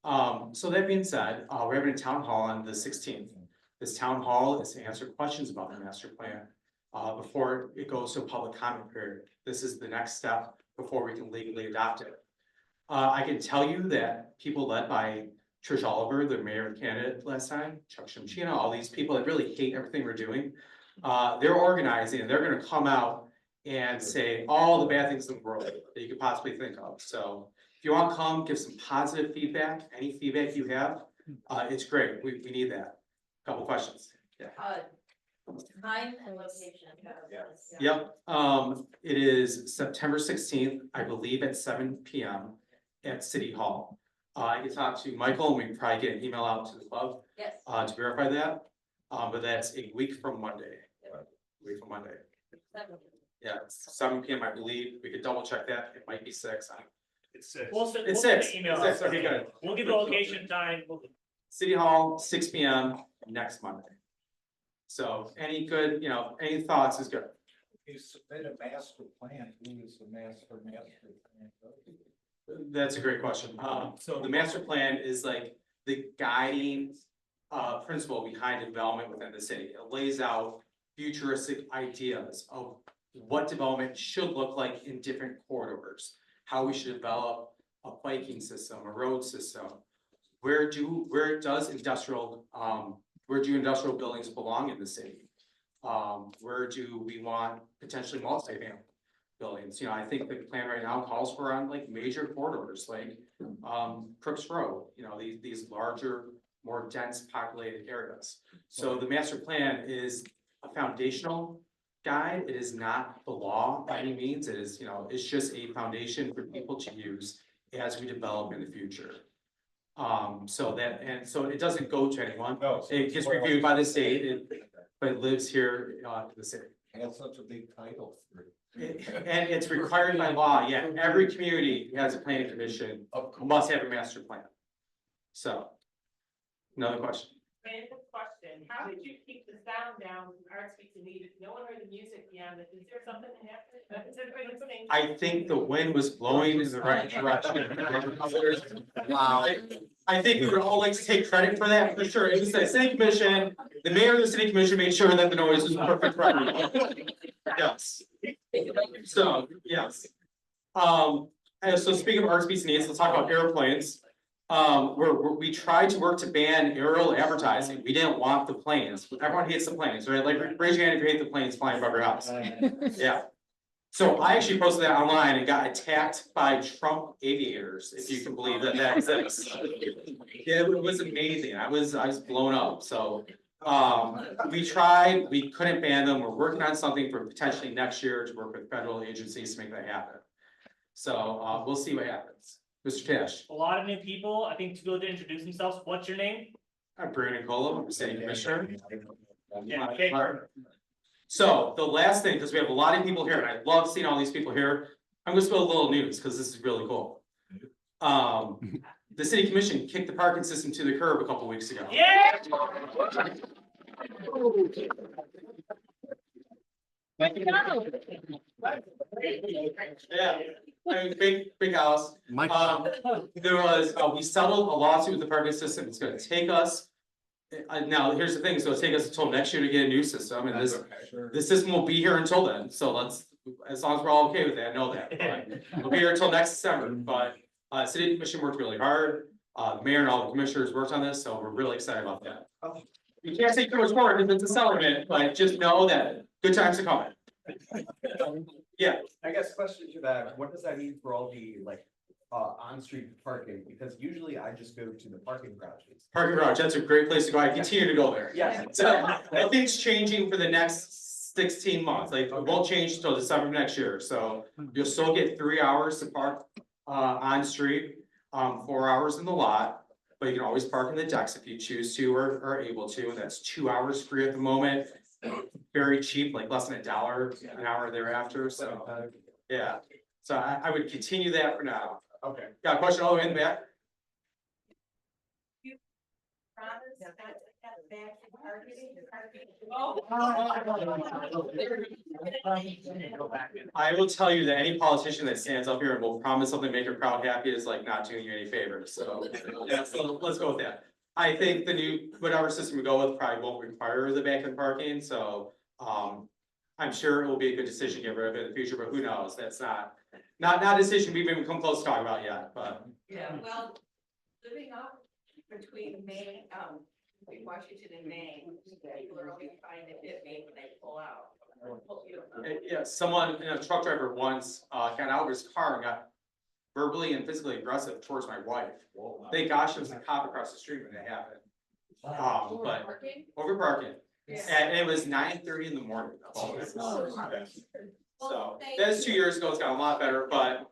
So that being said, we're having a town hall on the 16th. This town hall is to answer questions about the master plan before it goes to a public comment period. This is the next step before we can legally adopt it. I can tell you that people led by Trish Oliver, the mayor candidate last time, Chuck Shimchina, all these people that really hate everything we're doing, they're organizing and they're gonna come out and say all the bad things in the world that you could possibly think of. So if you want to come, give some positive feedback, any feedback you have, it's great. We need that. Couple questions. Yeah. Time and location. Yep, it is September 16th, I believe at 7 PM at City Hall. I can talk to Michael and we can probably get an email out to the club. Yes. To verify that, but that's a week from Monday. Week from Monday. Yeah, it's 7 PM, I believe. We could double check that. It might be 6. It's 6. It's 6. Email. It's 6. Okay, good. We'll give the location time. City Hall, 6 PM next Monday. So any good, you know, any thoughts is good. You submit a master plan, who is the master plan? That's a great question. So the master plan is like the guiding principle behind development within the city. It lays out futuristic ideas of what development should look like in different corridors, how we should develop a biking system, a road system. Where do industrial buildings belong in the city? Where do we want potentially multi-family buildings? You know, I think the plan right now calls for on like major corridors, like Crooks Road, you know, these larger, more dense populated areas. So the master plan is a foundational guide. It is not the law by any means. It is, you know, it's just a foundation for people to use as we develop in the future. So it doesn't go to anyone. No. It gets reviewed by the state, but it lives here in the city. And such a big title. And it's required by law. Yeah, every community has a planning commission, must have a master plan. So, another question. Random question, how did you keep the sound down when Art Speaks and Needed? No one heard the music beyond it. Is there something that happened? Is everybody listening? I think the wind was blowing in the right direction. Wow. I think we would all like to take credit for that, for sure. It was the city commission, the mayor of the city commission made sure that the noise was perfect. Right. Yes. So, yes. And so speaking of Art Speaks and Needs, let's talk about airplanes. We tried to work to ban aerial advertising. We didn't want the planes. Everyone hates the planes, right? Like raise your hand if you hate the planes flying above your house. Yeah. So I actually posted that online and got attacked by Trump aviators, if you can believe that exists. Yeah, it was amazing. I was blown up. So we tried, we couldn't ban them. We're working on something for potentially next year to work with federal agencies to make that happen. So we'll see what happens. Mr. Cash. A lot of new people, I think, to be able to introduce themselves. What's your name? I'm Brandon Colo, I'm city commissioner. Yeah, okay. So the last thing, because we have a lot of people here and I love seeing all these people here, I'm gonna spill a little news because this is really cool. The city commission kicked the parking system to the curb a couple weeks ago. Yeah. Yeah, I mean, big house. There was, we settled a lawsuit with the parking system. It's gonna take us. Now, here's the thing, it's gonna take us until next year to get a new system, and this system will be here until then, so let's, as long as we're all okay with that, know that. But we'll be here until next December, but, city commission worked really hard. The mayor and all the commissioners worked on this, so we're really excited about that. You can't say too much more because it's a settlement, but just know that good times are coming. Yeah. I guess question to that, what does that mean for all the like, on-street parking? Because usually I just go to the parking garages. Parking garage, that's a great place to go. I continue to go there. Yes. So nothing's changing for the next 16 months. Like, it won't change until December of next year. So you'll still get 3 hours to park on street, 4 hours in the lot. But you can always park in the decks if you choose to or are able to, and that's 2 hours free at the moment. Very cheap, like less than $1 an hour thereafter, so, yeah. So I would continue that for now. Okay. Got a question all the way in the back? I will tell you that any politician that stands up here and will promise something, to make your crowd happy is like not doing you any favors, so, yeah, so let's go with that. I think the new, whatever system we go with probably won't require the back end parking, so, I'm sure it will be a good decision to get rid of it in the future, but who knows, that's not a decision we've even come close to talking about yet, but. Yeah, well, living up between Maine, between Washington and Maine, people are always trying to hit me when they pull out. Yeah, someone, a truck driver once, got out of his car and got verbally and physically aggressive towards my wife. Thank gosh it was a cop across the street when it happened. But over parking. And it was 9:30 in the morning. So that's 2 years ago. It's gotten a lot better, but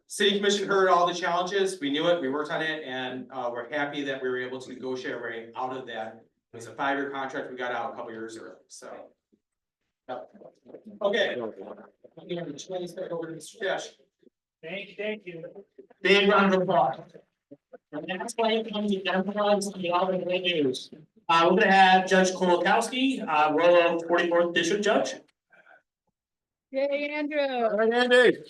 city commission heard all the challenges. We knew it, we worked on it, and we're happy that we were able to negotiate our way out of that. It was a 5-year contract. We got out a couple years early, so. Yep. Okay. Over to Mr. Cash. Thank you. Big round of applause. And that's why it comes to Democrats and all the great news. We're gonna have Judge KOWALKOWSKI, Royal 44th District Judge. Yay, Andrew. All right, Andy.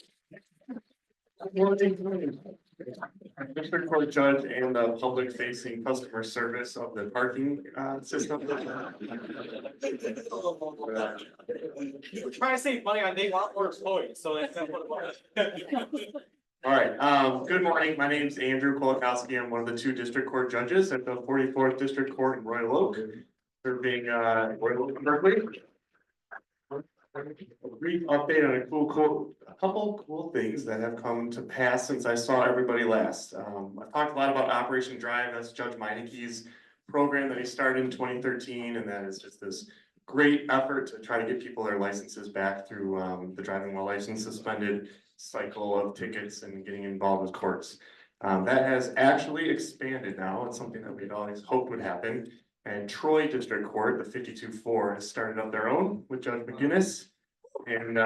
District Court Judge and the public facing customer service of the parking system. We're trying to save money on day one for employees, so that's what it was. All right, good morning. My name is Andrew KOWALKOWSKI. I'm one of the 2 district court judges at the 44th District Court in Royal Oak, serving Royal Oak and Berkeley. A brief update on a couple cool things that have come to pass since I saw everybody last. I've talked a lot about Operation Drive. That's Judge Meinecke's program that he started in 2013, and that is just this great effort to try to get people their licenses back through the driving while license suspended cycle of tickets and getting involved with courts. That has actually expanded now. It's something that we'd always hoped would happen. And Troy District Court, the 52-4, has started up their own with Judge McGinnis. And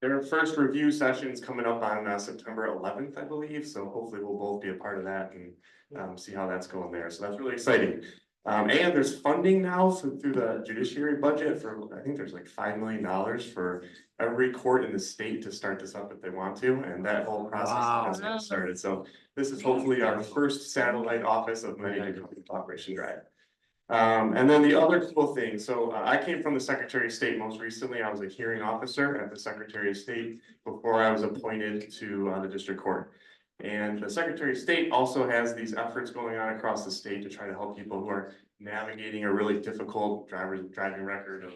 their first review session is coming up on September 11th, I believe. So hopefully we'll both be a part of that and see how that's going there. So that's really exciting. And there's funding now through the judiciary budget for, I think there's like $5 million for every court in the state to start this up if they want to, and that whole process has started. So this is hopefully our first satellite office of many to come to Operation Drive. And then the other cool thing, so I came from the Secretary of State most recently. I was a hearing officer at the Secretary of State before I was appointed to the district court. And the Secretary of State also has these efforts going on across the state to try to help people who are navigating a really difficult driving record of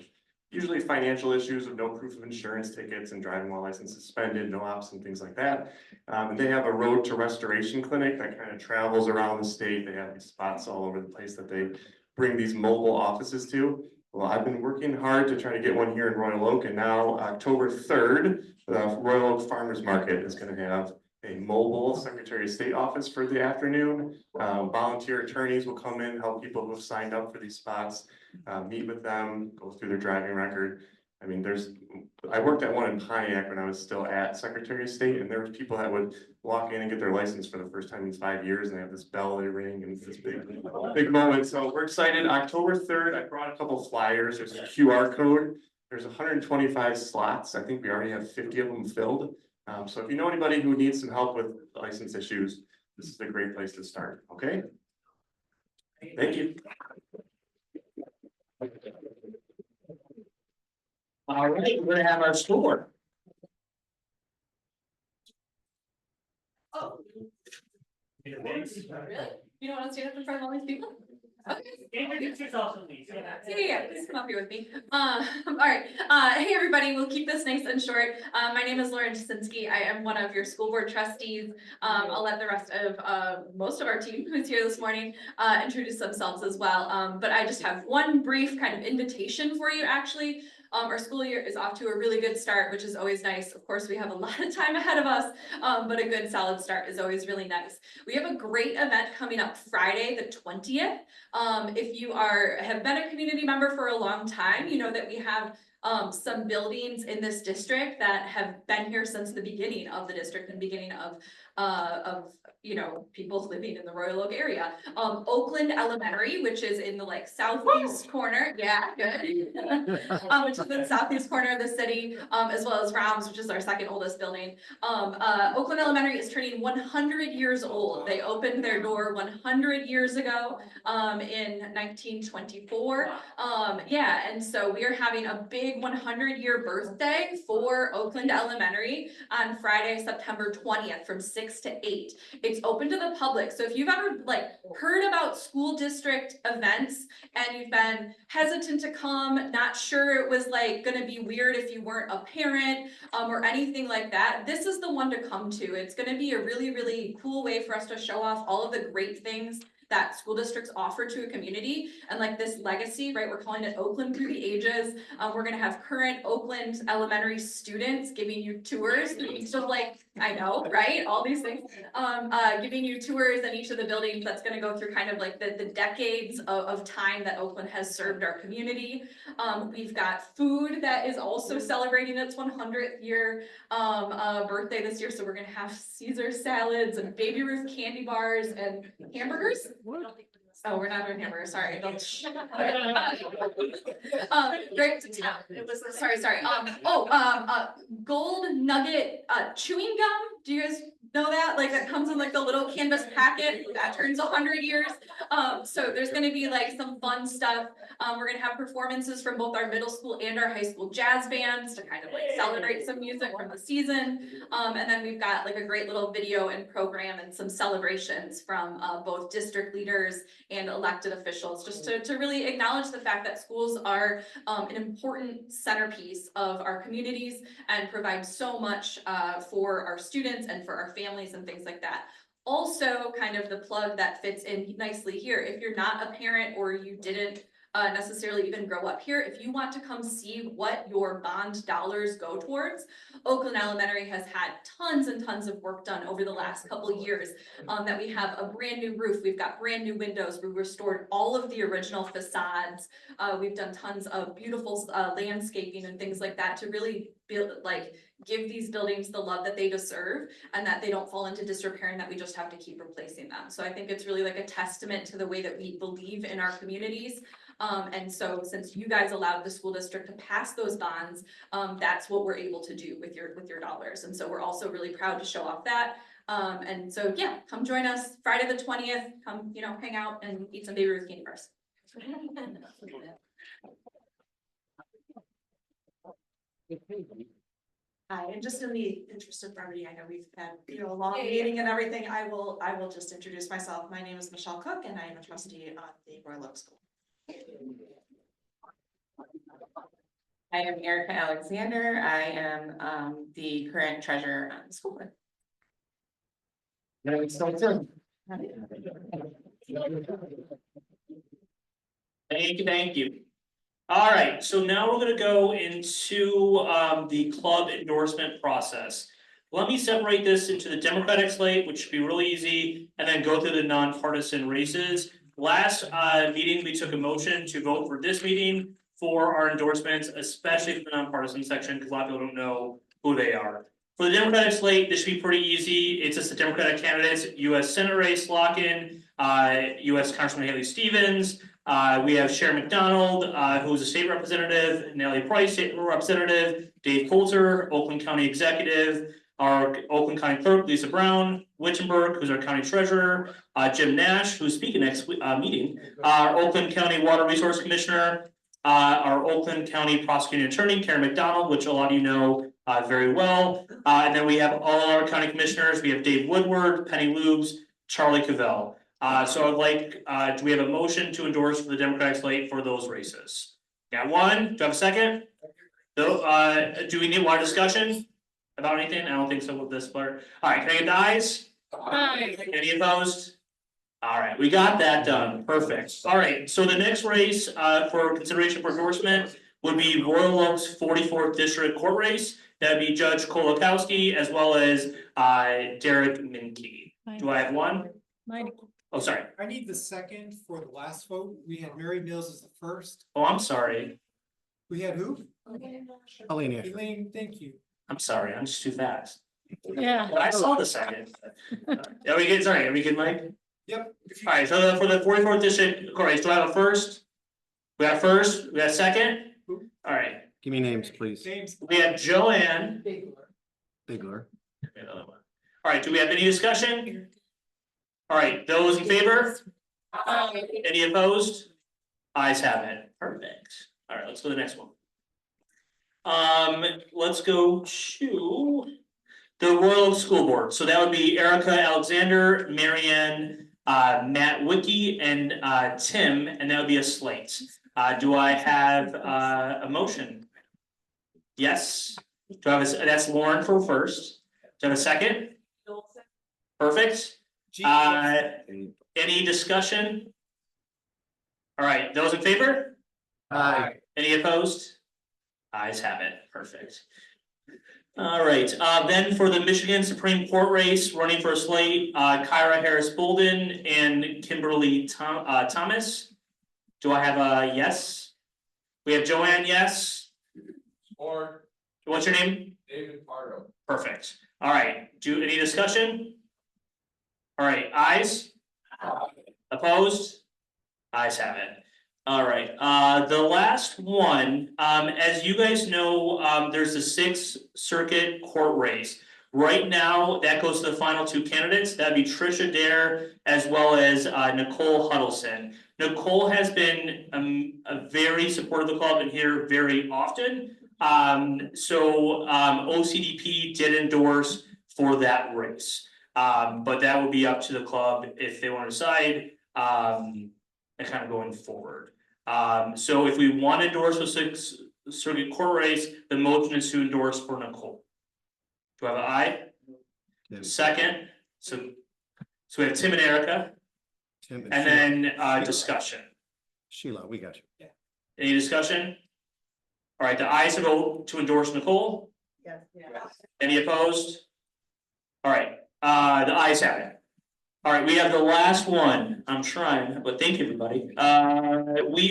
usually financial issues of no proof of insurance tickets and driving while license suspended, no ops and things like that. And they have a road to restoration clinic that kind of travels around the state. They have these spots all over the place that they bring these mobile offices to. Well, I've been working hard to try to get one here in Royal Oak, and now October 3rd, the Royal Oak Farmers Market is going to have a mobile Secretary of State office for the afternoon. Volunteer attorneys will come in, help people who have signed up for these spots, meet with them, go through their driving record. I mean, I worked at one in Pontiac when I was still at Secretary of State, and there were people that would walk in and get their license for the first time in 5 years, and they have this bell they ring, and it's this big moment. So we're excited. October 3rd, I brought a couple flyers. There's a QR code. There's 125 slots. I think we already have 50 of them filled. So if you know anybody who needs some help with license issues, this is a great place to start. Okay. Thank you. All right, we're gonna have our school board. Oh. Really? You don't want to stand up in front of all these people? Okay. Introduce yourself, please. Yeah, please come up here with me. All right, hey, everybody, we'll keep this nice and short. My name is Lauren Jasinski. I am one of your school board trustees. I'll let the rest of, most of our team who's here this morning, introduce themselves as well. But I just have one brief kind of invitation for you, actually. Our school year is off to a really good start, which is always nice. Of course, we have a lot of time ahead of us, but a good solid start is always really nice. We have a great event coming up Friday, the 20th. If you have been a community member for a long time, you know that we have some buildings in this district that have been here since the beginning of the district and beginning of you know, people living in the Royal Oak area. Oakland Elementary, which is in the like southeast corner, yeah, good. Which is in the southeast corner of the city, as well as Roms, which is our second oldest building. Oakland Elementary is turning 100 years old. They opened their door 100 years ago, in 1924. Yeah, and so we are having a big 100-year birthday for Oakland Elementary on Friday, September 20th from 6 to 8. It's open to the public. So if you've ever like heard about school district events and you've been hesitant to come, not sure it was like gonna be weird if you weren't a parent or anything like that, this is the one to come to. It's gonna be a really, really cool way for us to show off all of the great things that school districts offer to a community and like this legacy, right? We're calling it Oakland through the ages. We're gonna have current Oakland elementary students giving you tours through each of like, I know, right? All these things, giving you tours in each of the buildings. That's gonna go through kind of like the decades of time that Oakland has served our community. We've got food that is also celebrating its 100th year birthday this year. So we're gonna have Caesar salads and Baby Ruth candy bars and hamburgers. Oh, we're not doing hamburgers, sorry. Don't. Great to tell. It was, sorry. Gold nugget chewing gum. Do you guys know that? Like that comes in like the little canvas packet that turns 100 years. So there's gonna be like some fun stuff. We're gonna have performances from both our middle school and our high school jazz bands to kind of like celebrate some music from the season. And then we've got like a great little video and program and some celebrations from both district leaders and elected officials, just to really acknowledge the fact that schools are an important centerpiece of our communities and provide so much for our students and for our families and things like that. Also, kind of the plug that fits in nicely here, if you're not a parent or you didn't necessarily even grow up here, if you want to come see what your bond dollars go towards, Oakland Elementary has had tons and tons of work done over the last couple of years. That we have a brand new roof, we've got brand new windows, we restored all of the original facades. We've done tons of beautiful landscaping and things like that to really build, like, give these buildings the love that they deserve and that they don't fall into disrepair and that we just have to keep replacing them. So I think it's really like a testament to the way that we believe in our communities. And so since you guys allowed the school district to pass those bonds, that's what we're able to do with your dollars. And so we're also really proud to show off that. And so, yeah, come join us Friday the 20th, come, you know, hang out and eat some Baby Ruth candy bars. Hi, and just in the interest of brevity, I know we've had, you know, a long meeting and everything. I will just introduce myself. My name is Michelle Cook and I am a trustee on the Royal Oak School. I am Erica Alexander. I am the current treasurer on the school board. Thank you. All right, so now we're gonna go into the club endorsement process. Let me separate this into the Democratic slate, which should be really easy, and then go through the nonpartisan races. Last meeting, we took a motion to vote for this meeting for our endorsements, especially for the nonpartisan section, because a lot of people don't know who they are. For the Democratic slate, this should be pretty easy. It's just the Democratic candidates, US Senate race lock-in, US Congressman Haley Stevens. We have Sharon McDonald, who is a state representative, Nellie Price, state representative, Dave Coulter, Oakland County executive, our Oakland County clerk, Lisa Brown, Wittenberg, who's our county treasurer, Jim Nash, who's speaking next meeting, our Oakland County Water Resource Commissioner, our Oakland County Prosecuting Attorney, Karen McDonald, which a lot of you know very well. And then we have all our county commissioners. We have Dave Woodward, Penny Lubes, Charlie Cavell. So I'd like, do we have a motion to endorse for the Democratic slate for those races? Got one? Do I have a second? No, do we need more discussion about anything? I don't think so with this part. All right, can I get the ayes? Aye. Any opposed? All right, we got that done. Perfect. All right, so the next race for consideration for endorsement would be Royal Oaks 44th District Court race. That'd be Judge KOWALKOWSKI as well as Derek Minke. Do I have one? Mine. Oh, sorry. I need the second for the last vote. We had Mary Mills as the first. Oh, I'm sorry. We had who? Elaine. Elaine, thank you. I'm sorry, I'm just too fast. Yeah. But I saw the second. Are we good? Sorry, are we good, Mike? Yep. All right, so for the 44th district court race, do I have a first? We got first, we got second? All right, Give me names, please. James. we have Joanne. Bigler. Another one. All right, do we have any discussion? All right, those in favor? Any opposed? Ayes have it. Perfect. All right, let's go to the next one. Let's go to the Royal Oak School Board. So that would be Erica Alexander, Marianne, Matt Wickie, and Tim, and that would be a slate. Do I have a motion? Yes. Do I have a, that's Lauren for first. Do I have a second? Perfect. Any discussion? All right, those in favor? Aye. Any opposed? Ayes have it, perfect. All right, then for the Michigan Supreme Court race, running for a slate, Kyra Harris Bolden and Kimberly Thomas. Do I have a yes? We have Joanne, yes. Or What's your name? David Pardo. Perfect. All right, any discussion? All right, ayes? Opposed? Ayes have it. All right, the last one, as you guys know, there's the Sixth Circuit Court race. Right now, that goes to the final two candidates. That'd be Trisha Dare as well as Nicole Huddleston. Nicole has been a very supportive of the club and here very often. So OCDP did endorse for that race. But that would be up to the club if they want to decide and kind of going forward. So if we want to endorse the Sixth Circuit Court race, the motion is to endorse for Nicole. Do I have an aye? Second, so we have Tim and Erica, Tim and then discussion. Sheila, we got you. Any discussion? All right, the ayes vote to endorse Nicole. Yes. Any opposed? All right, the ayes have it. All right, we have the last one. I'm trying, but thank you, everybody.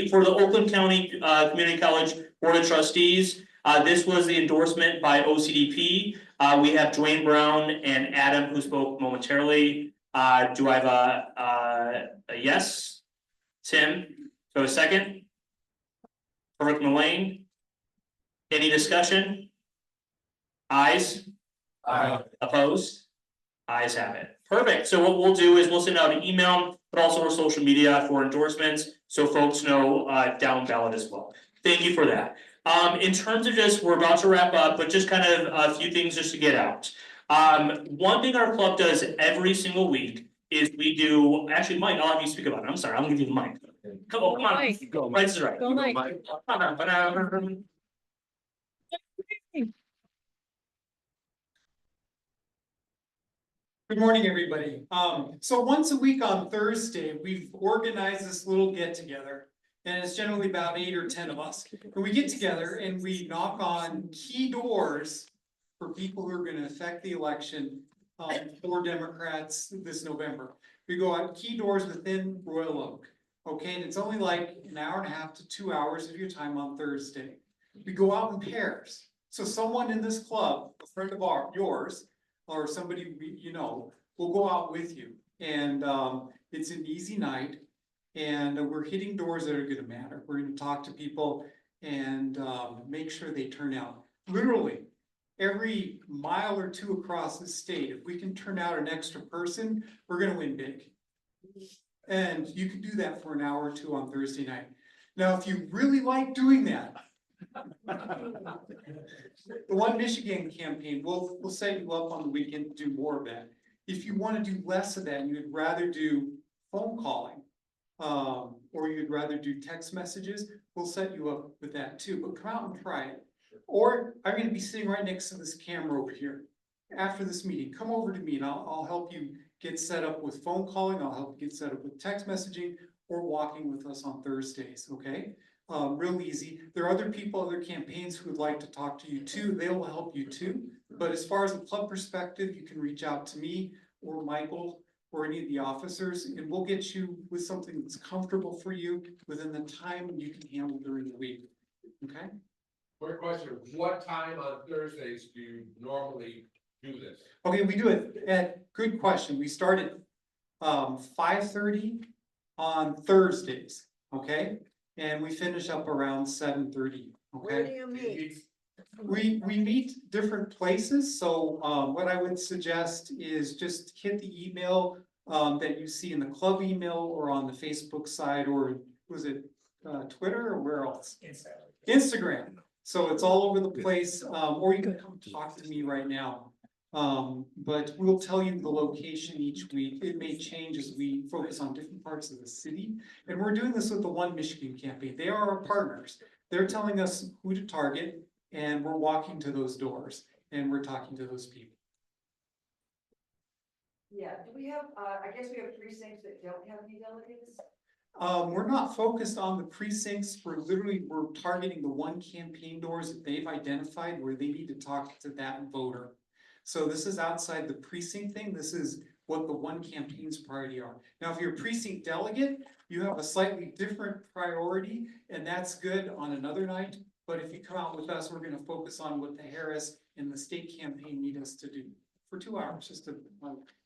For the Oakland County Community College Board of Trustees, this was the endorsement by OCDP. We have Dwayne Brown and Adam who spoke momentarily. Do I have a yes? Tim, do I have a second? Perfect, Elaine. Any discussion? Ayes? Aye. Opposed? Ayes have it. Perfect. So what we'll do is we'll send out an email, but also our social media for endorsements, so folks know down ballot as well. Thank you for that. In terms of just, we're about to wrap up, but just kind of a few things just to get out. One thing our club does every single week is we do, actually, Mike, I'll have you speak about it. I'm sorry, I'm gonna give you the mic. Come on. Mike. Go, Mike. Right, this is right. Go, Mike. Good morning, everybody. So once a week on Thursday, we've organized this little get together. And it's generally about 8 or 10 of us. And we get together and we knock on key doors for people who are gonna affect the election for Democrats this November. We go on key doors within Royal Oak. Okay, and it's only like an hour and a half to 2 hours of your time on Thursday. We go out in pairs. So someone in this club, a friend of yours, or somebody you know, will go out with you. And it's an easy night. And we're hitting doors that are gonna matter. We're gonna talk to people and make sure they turn out. Literally, every mile or two across the state, if we can turn out an extra person, we're gonna win big. And you can do that for an hour or two on Thursday night. Now, if you really like doing that, the One Michigan campaign, we'll set you up on the weekend to do more of that. If you want to do less of that and you'd rather do phone calling, or you'd rather do text messages, we'll set you up with that too, but come out and try it. Or I'm gonna be sitting right next to this camera over here. After this meeting, come over to me and I'll help you get set up with phone calling, I'll help you get set up with text messaging or walking with us on Thursdays, okay? Real easy. There are other people, other campaigns who would like to talk to you too, they will help you too. But as far as the club perspective, you can reach out to me or Michael or any of the officers, and we'll get you with something that's comfortable for you within the time you can handle during the week, okay? Quick question, what time on Thursdays do you normally do this? Okay, we do it good question. We start at 5:30 on Thursdays, okay? And we finish up around 7:30, Where do okay? you meet? We meet different places, so what I would suggest is just hit the email that you see in the club email or on the Facebook side, or was it Twitter or where else? Instagram. So it's all over the place, or you can come talk to me right now. But we'll tell you the location each week. It may change as we focus on different parts of the city. And we're doing this with the One Michigan campaign. They are our partners. They're telling us who to target, and we're walking to those doors and we're talking to those people. Yeah, do we have, I guess we have precincts that don't have any delegates? We're not focused on the precincts. We're targeting the one campaign doors that they've identified where they need to talk to that voter. So this is outside the precinct thing. This is what the one campaign's priority are. Now, if you're a precinct delegate, you have a slightly different priority, and that's good on another night. But if you come out with us, we're gonna focus on what the Harris and the state campaign need us to do for 2 hours, just to,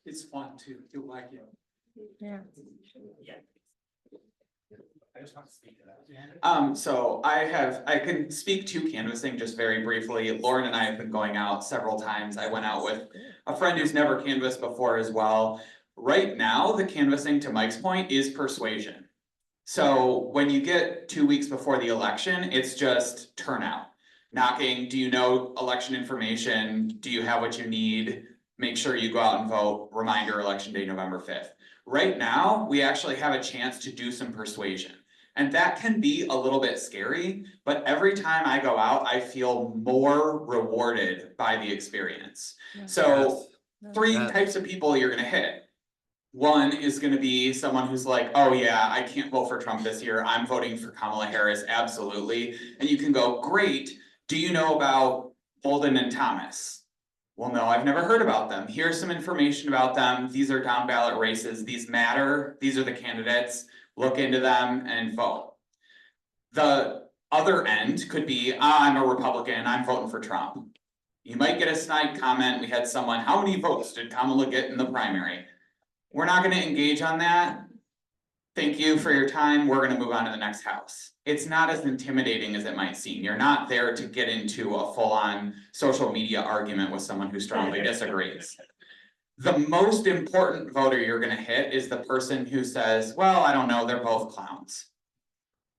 it's fun too, you'll like it. Yeah. I just want to speak to that. So I can speak to canvassing just very briefly. Lauren and I have been going out several times. I went out with a friend who's never canvassed before as well. Right now, the canvassing, to Mike's point, is persuasion. So when you get 2 weeks before the election, it's just turnout. Knocking, do you know election information? Do you have what you need? Make sure you go out and vote. Reminder, election day, November 5th. Right now, we actually have a chance to do some persuasion. And that can be a little bit scary, but every time I go out, I feel more rewarded by the experience. So 3 types of people you're gonna hit. One is gonna be someone who's like, oh yeah, I can't vote for Trump this year, I'm voting for Kamala Harris, absolutely. And you can go, great, do you know about Bolden and Thomas? Well, no, I've never heard about them. Here's some information about them. These are down ballot races. These matter. These are the candidates. Look into them and vote. The other end could be, I'm a Republican, I'm voting for Trump. You might get a snide comment. We had someone, how many votes did Kamala get in the primary? We're not going to engage on that. Thank you for your time. We're going to move on to the next house. It's not as intimidating as it might seem. You're not there to get into a full-on social media argument with someone who strongly disagrees. The most important voter you're going to hit is the person who says, well, I don't know, they're both clowns.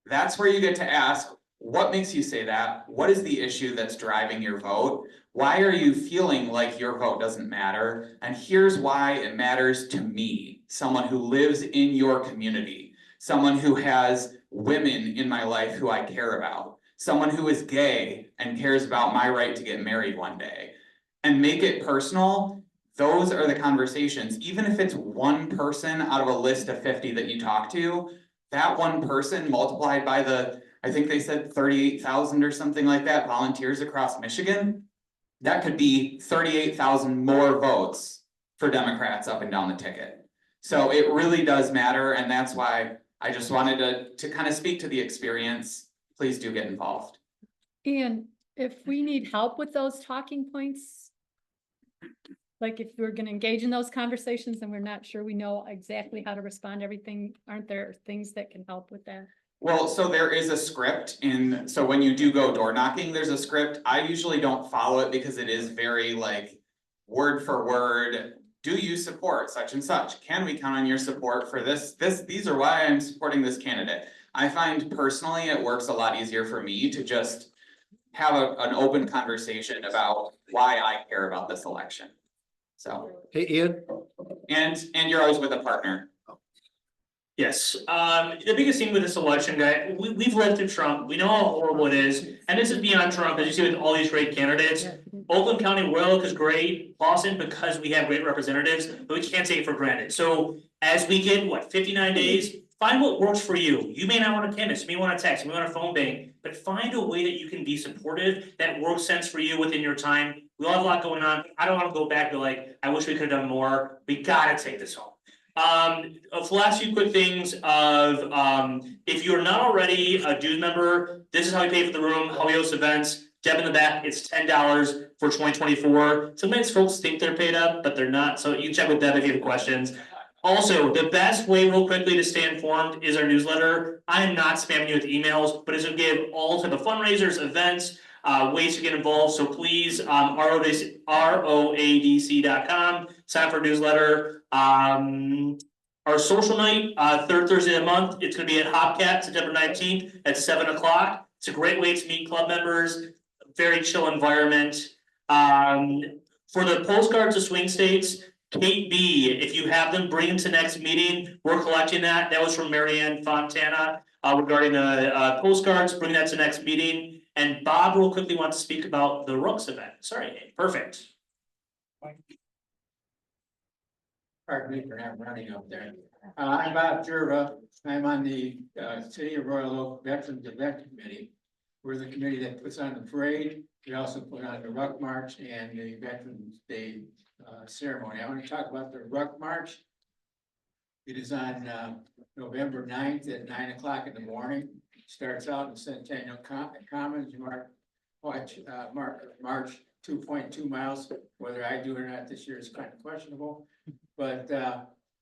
That's where you get to ask, what makes you say that? What is the issue that's driving your vote? Why are you feeling like your vote doesn't matter? And here's why it matters to me, someone who lives in your community, someone who has women in my life who I care about, someone who is gay and cares about my right to get married one day. And make it personal. Those are the conversations. Even if it's one person out of a list of 50 that you talk to, that one person multiplied by the, I think they said 38,000 or something like that, volunteers across Michigan, that could be 38,000 more votes for Democrats up and down the ticket. So it really does matter, and that's why I just wanted to kind of speak to the experience. Please do get involved. And if we need help with those talking points, like if we're gonna engage in those conversations and we're not sure we know exactly how to respond to everything, aren't there things that can help with that? Well, so there is a script so when you do go door knocking, there's a script. I usually don't follow it because it is very like word for word. Do you support such and such? Can we count on your support for this? These are why I'm supporting this candidate. I find personally it works a lot easier for me to just have an open conversation about why I care about this election. So. Hey, Ian? And you're always with a partner. Yes, the biggest thing with this election, guy, we've lived through Trump, we know how horrible it is, and this is beyond Trump, as you see with all these great candidates. Oakland County Royal is great, Boston, because we have great representatives, but we can't take it for granted. So as we get, 59 days, find what works for you. You may not want to canvass, you may want to text, you may want to phone bank, but find a way that you can be supportive, that works sense for you within your time. We all have a lot going on, I don't want to go back to like, I wish we could have done more, we gotta take this home. Last few quick things of, if you're not already a dues member, this is how we pay for the room, how we host events. Deb in the back, it's $10 for 2024. Sometimes folks think they're paid up, but they're not, so you can check with Deb if you have questions. Also, the best way real quickly to stay informed is our newsletter. I am not spamming you with emails, but it's gonna give all type of fundraisers, events, ways to get involved, so please, roadc.com, sign up for a newsletter. Our social night, third Thursday of the month, it's gonna be at Hopcat, September 19th at 7 o'clock. It's a great way to meet club members, very chill environment. For the postcards of swing states, Kate B, if you have them, bring them to next meeting, we're collecting that, that was from Marianne Fontana, regarding the postcards, bring that to next meeting. And Bob real quickly wants to speak about the Rooks event, sorry, perfect. Pardon me for not running up there. I'm Bob Jerva. I'm on the City of Royal Oak Veterans Event Committee. We're the committee that puts on the parade. We also put on the Ruck March and the Veterans Day ceremony. I want to talk about the Ruck March. It is on November 9th at 9 o'clock in the morning. Starts out in Centennial Commons, March 2.2 miles. Whether I do or not this year is kind of questionable. But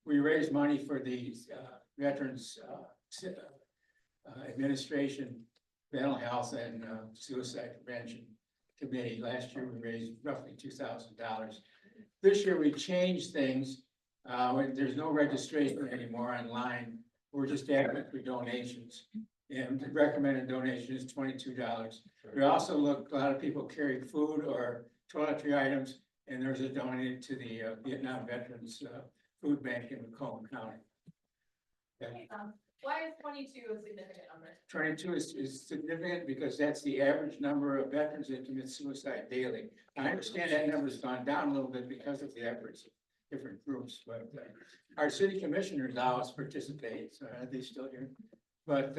we raise money for the Veterans Administration, Mental Health and Suicide Prevention Committee. Last year we raised roughly $2,000. This year we changed things. There's no registration anymore online. We're just asking for donations. And the recommended donation is $22. We also look, a lot of people carry food or toiletry items, and there's a donation to the Vietnam Veterans Food Bank in Macomb County. Okay. Why is 22 a significant number? 22 is significant because that's the average number of veterans that commit suicide daily. I understand that number's gone down a little bit because of the efforts of different groups, but our city commissioners always participate, so are they still here? But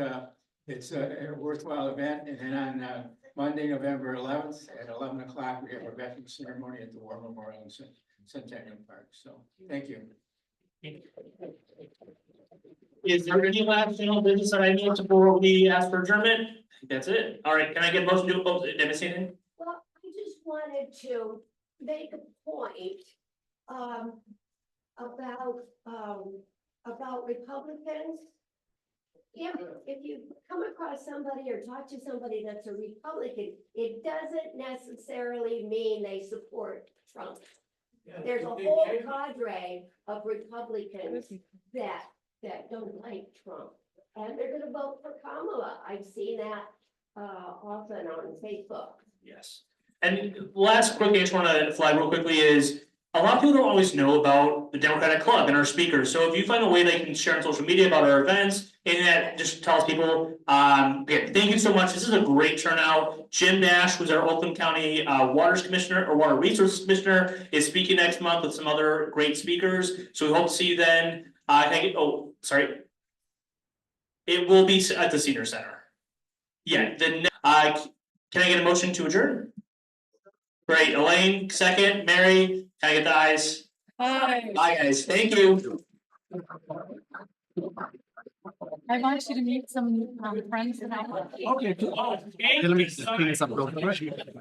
it's a worthwhile event, and then on Monday, November 11th at 11 o'clock, we have our veterans ceremony at the War Memorial in Centennial Park. So, thank you. Is there any last general business that I need to before we ask for adjournment? That's it. All right, can I get a motion to oppose? Did I miss anything? Well, I just wanted to make a point about Republicans. If you come across somebody or talk to somebody that's a Republican, it doesn't necessarily mean they support Trump. There's a whole cadre of Republicans that don't like Trump, and they're gonna vote for Kamala. I've seen that often on Facebook. Yes. And last quick thing I just want to flag real quickly is a lot of people don't always know about the Democratic Club and our speakers. So if you find a way they can share on social media about our events, and that just tells people, again, thank you so much. This is a great turnout. Jim Nash, who's our Oakland County Waters Commissioner or Water Resources Commissioner, is speaking next month with some other great speakers. So we hope to see you then. It will be at the Senior Center. Yeah, can I get a motion to adjourn? Great, Elaine, second, Mary, can I get the ayes? Hi. Bye, guys, thank you. I want you to meet some friends that I. Okay, cool. Hey, let me just clean this up real quick.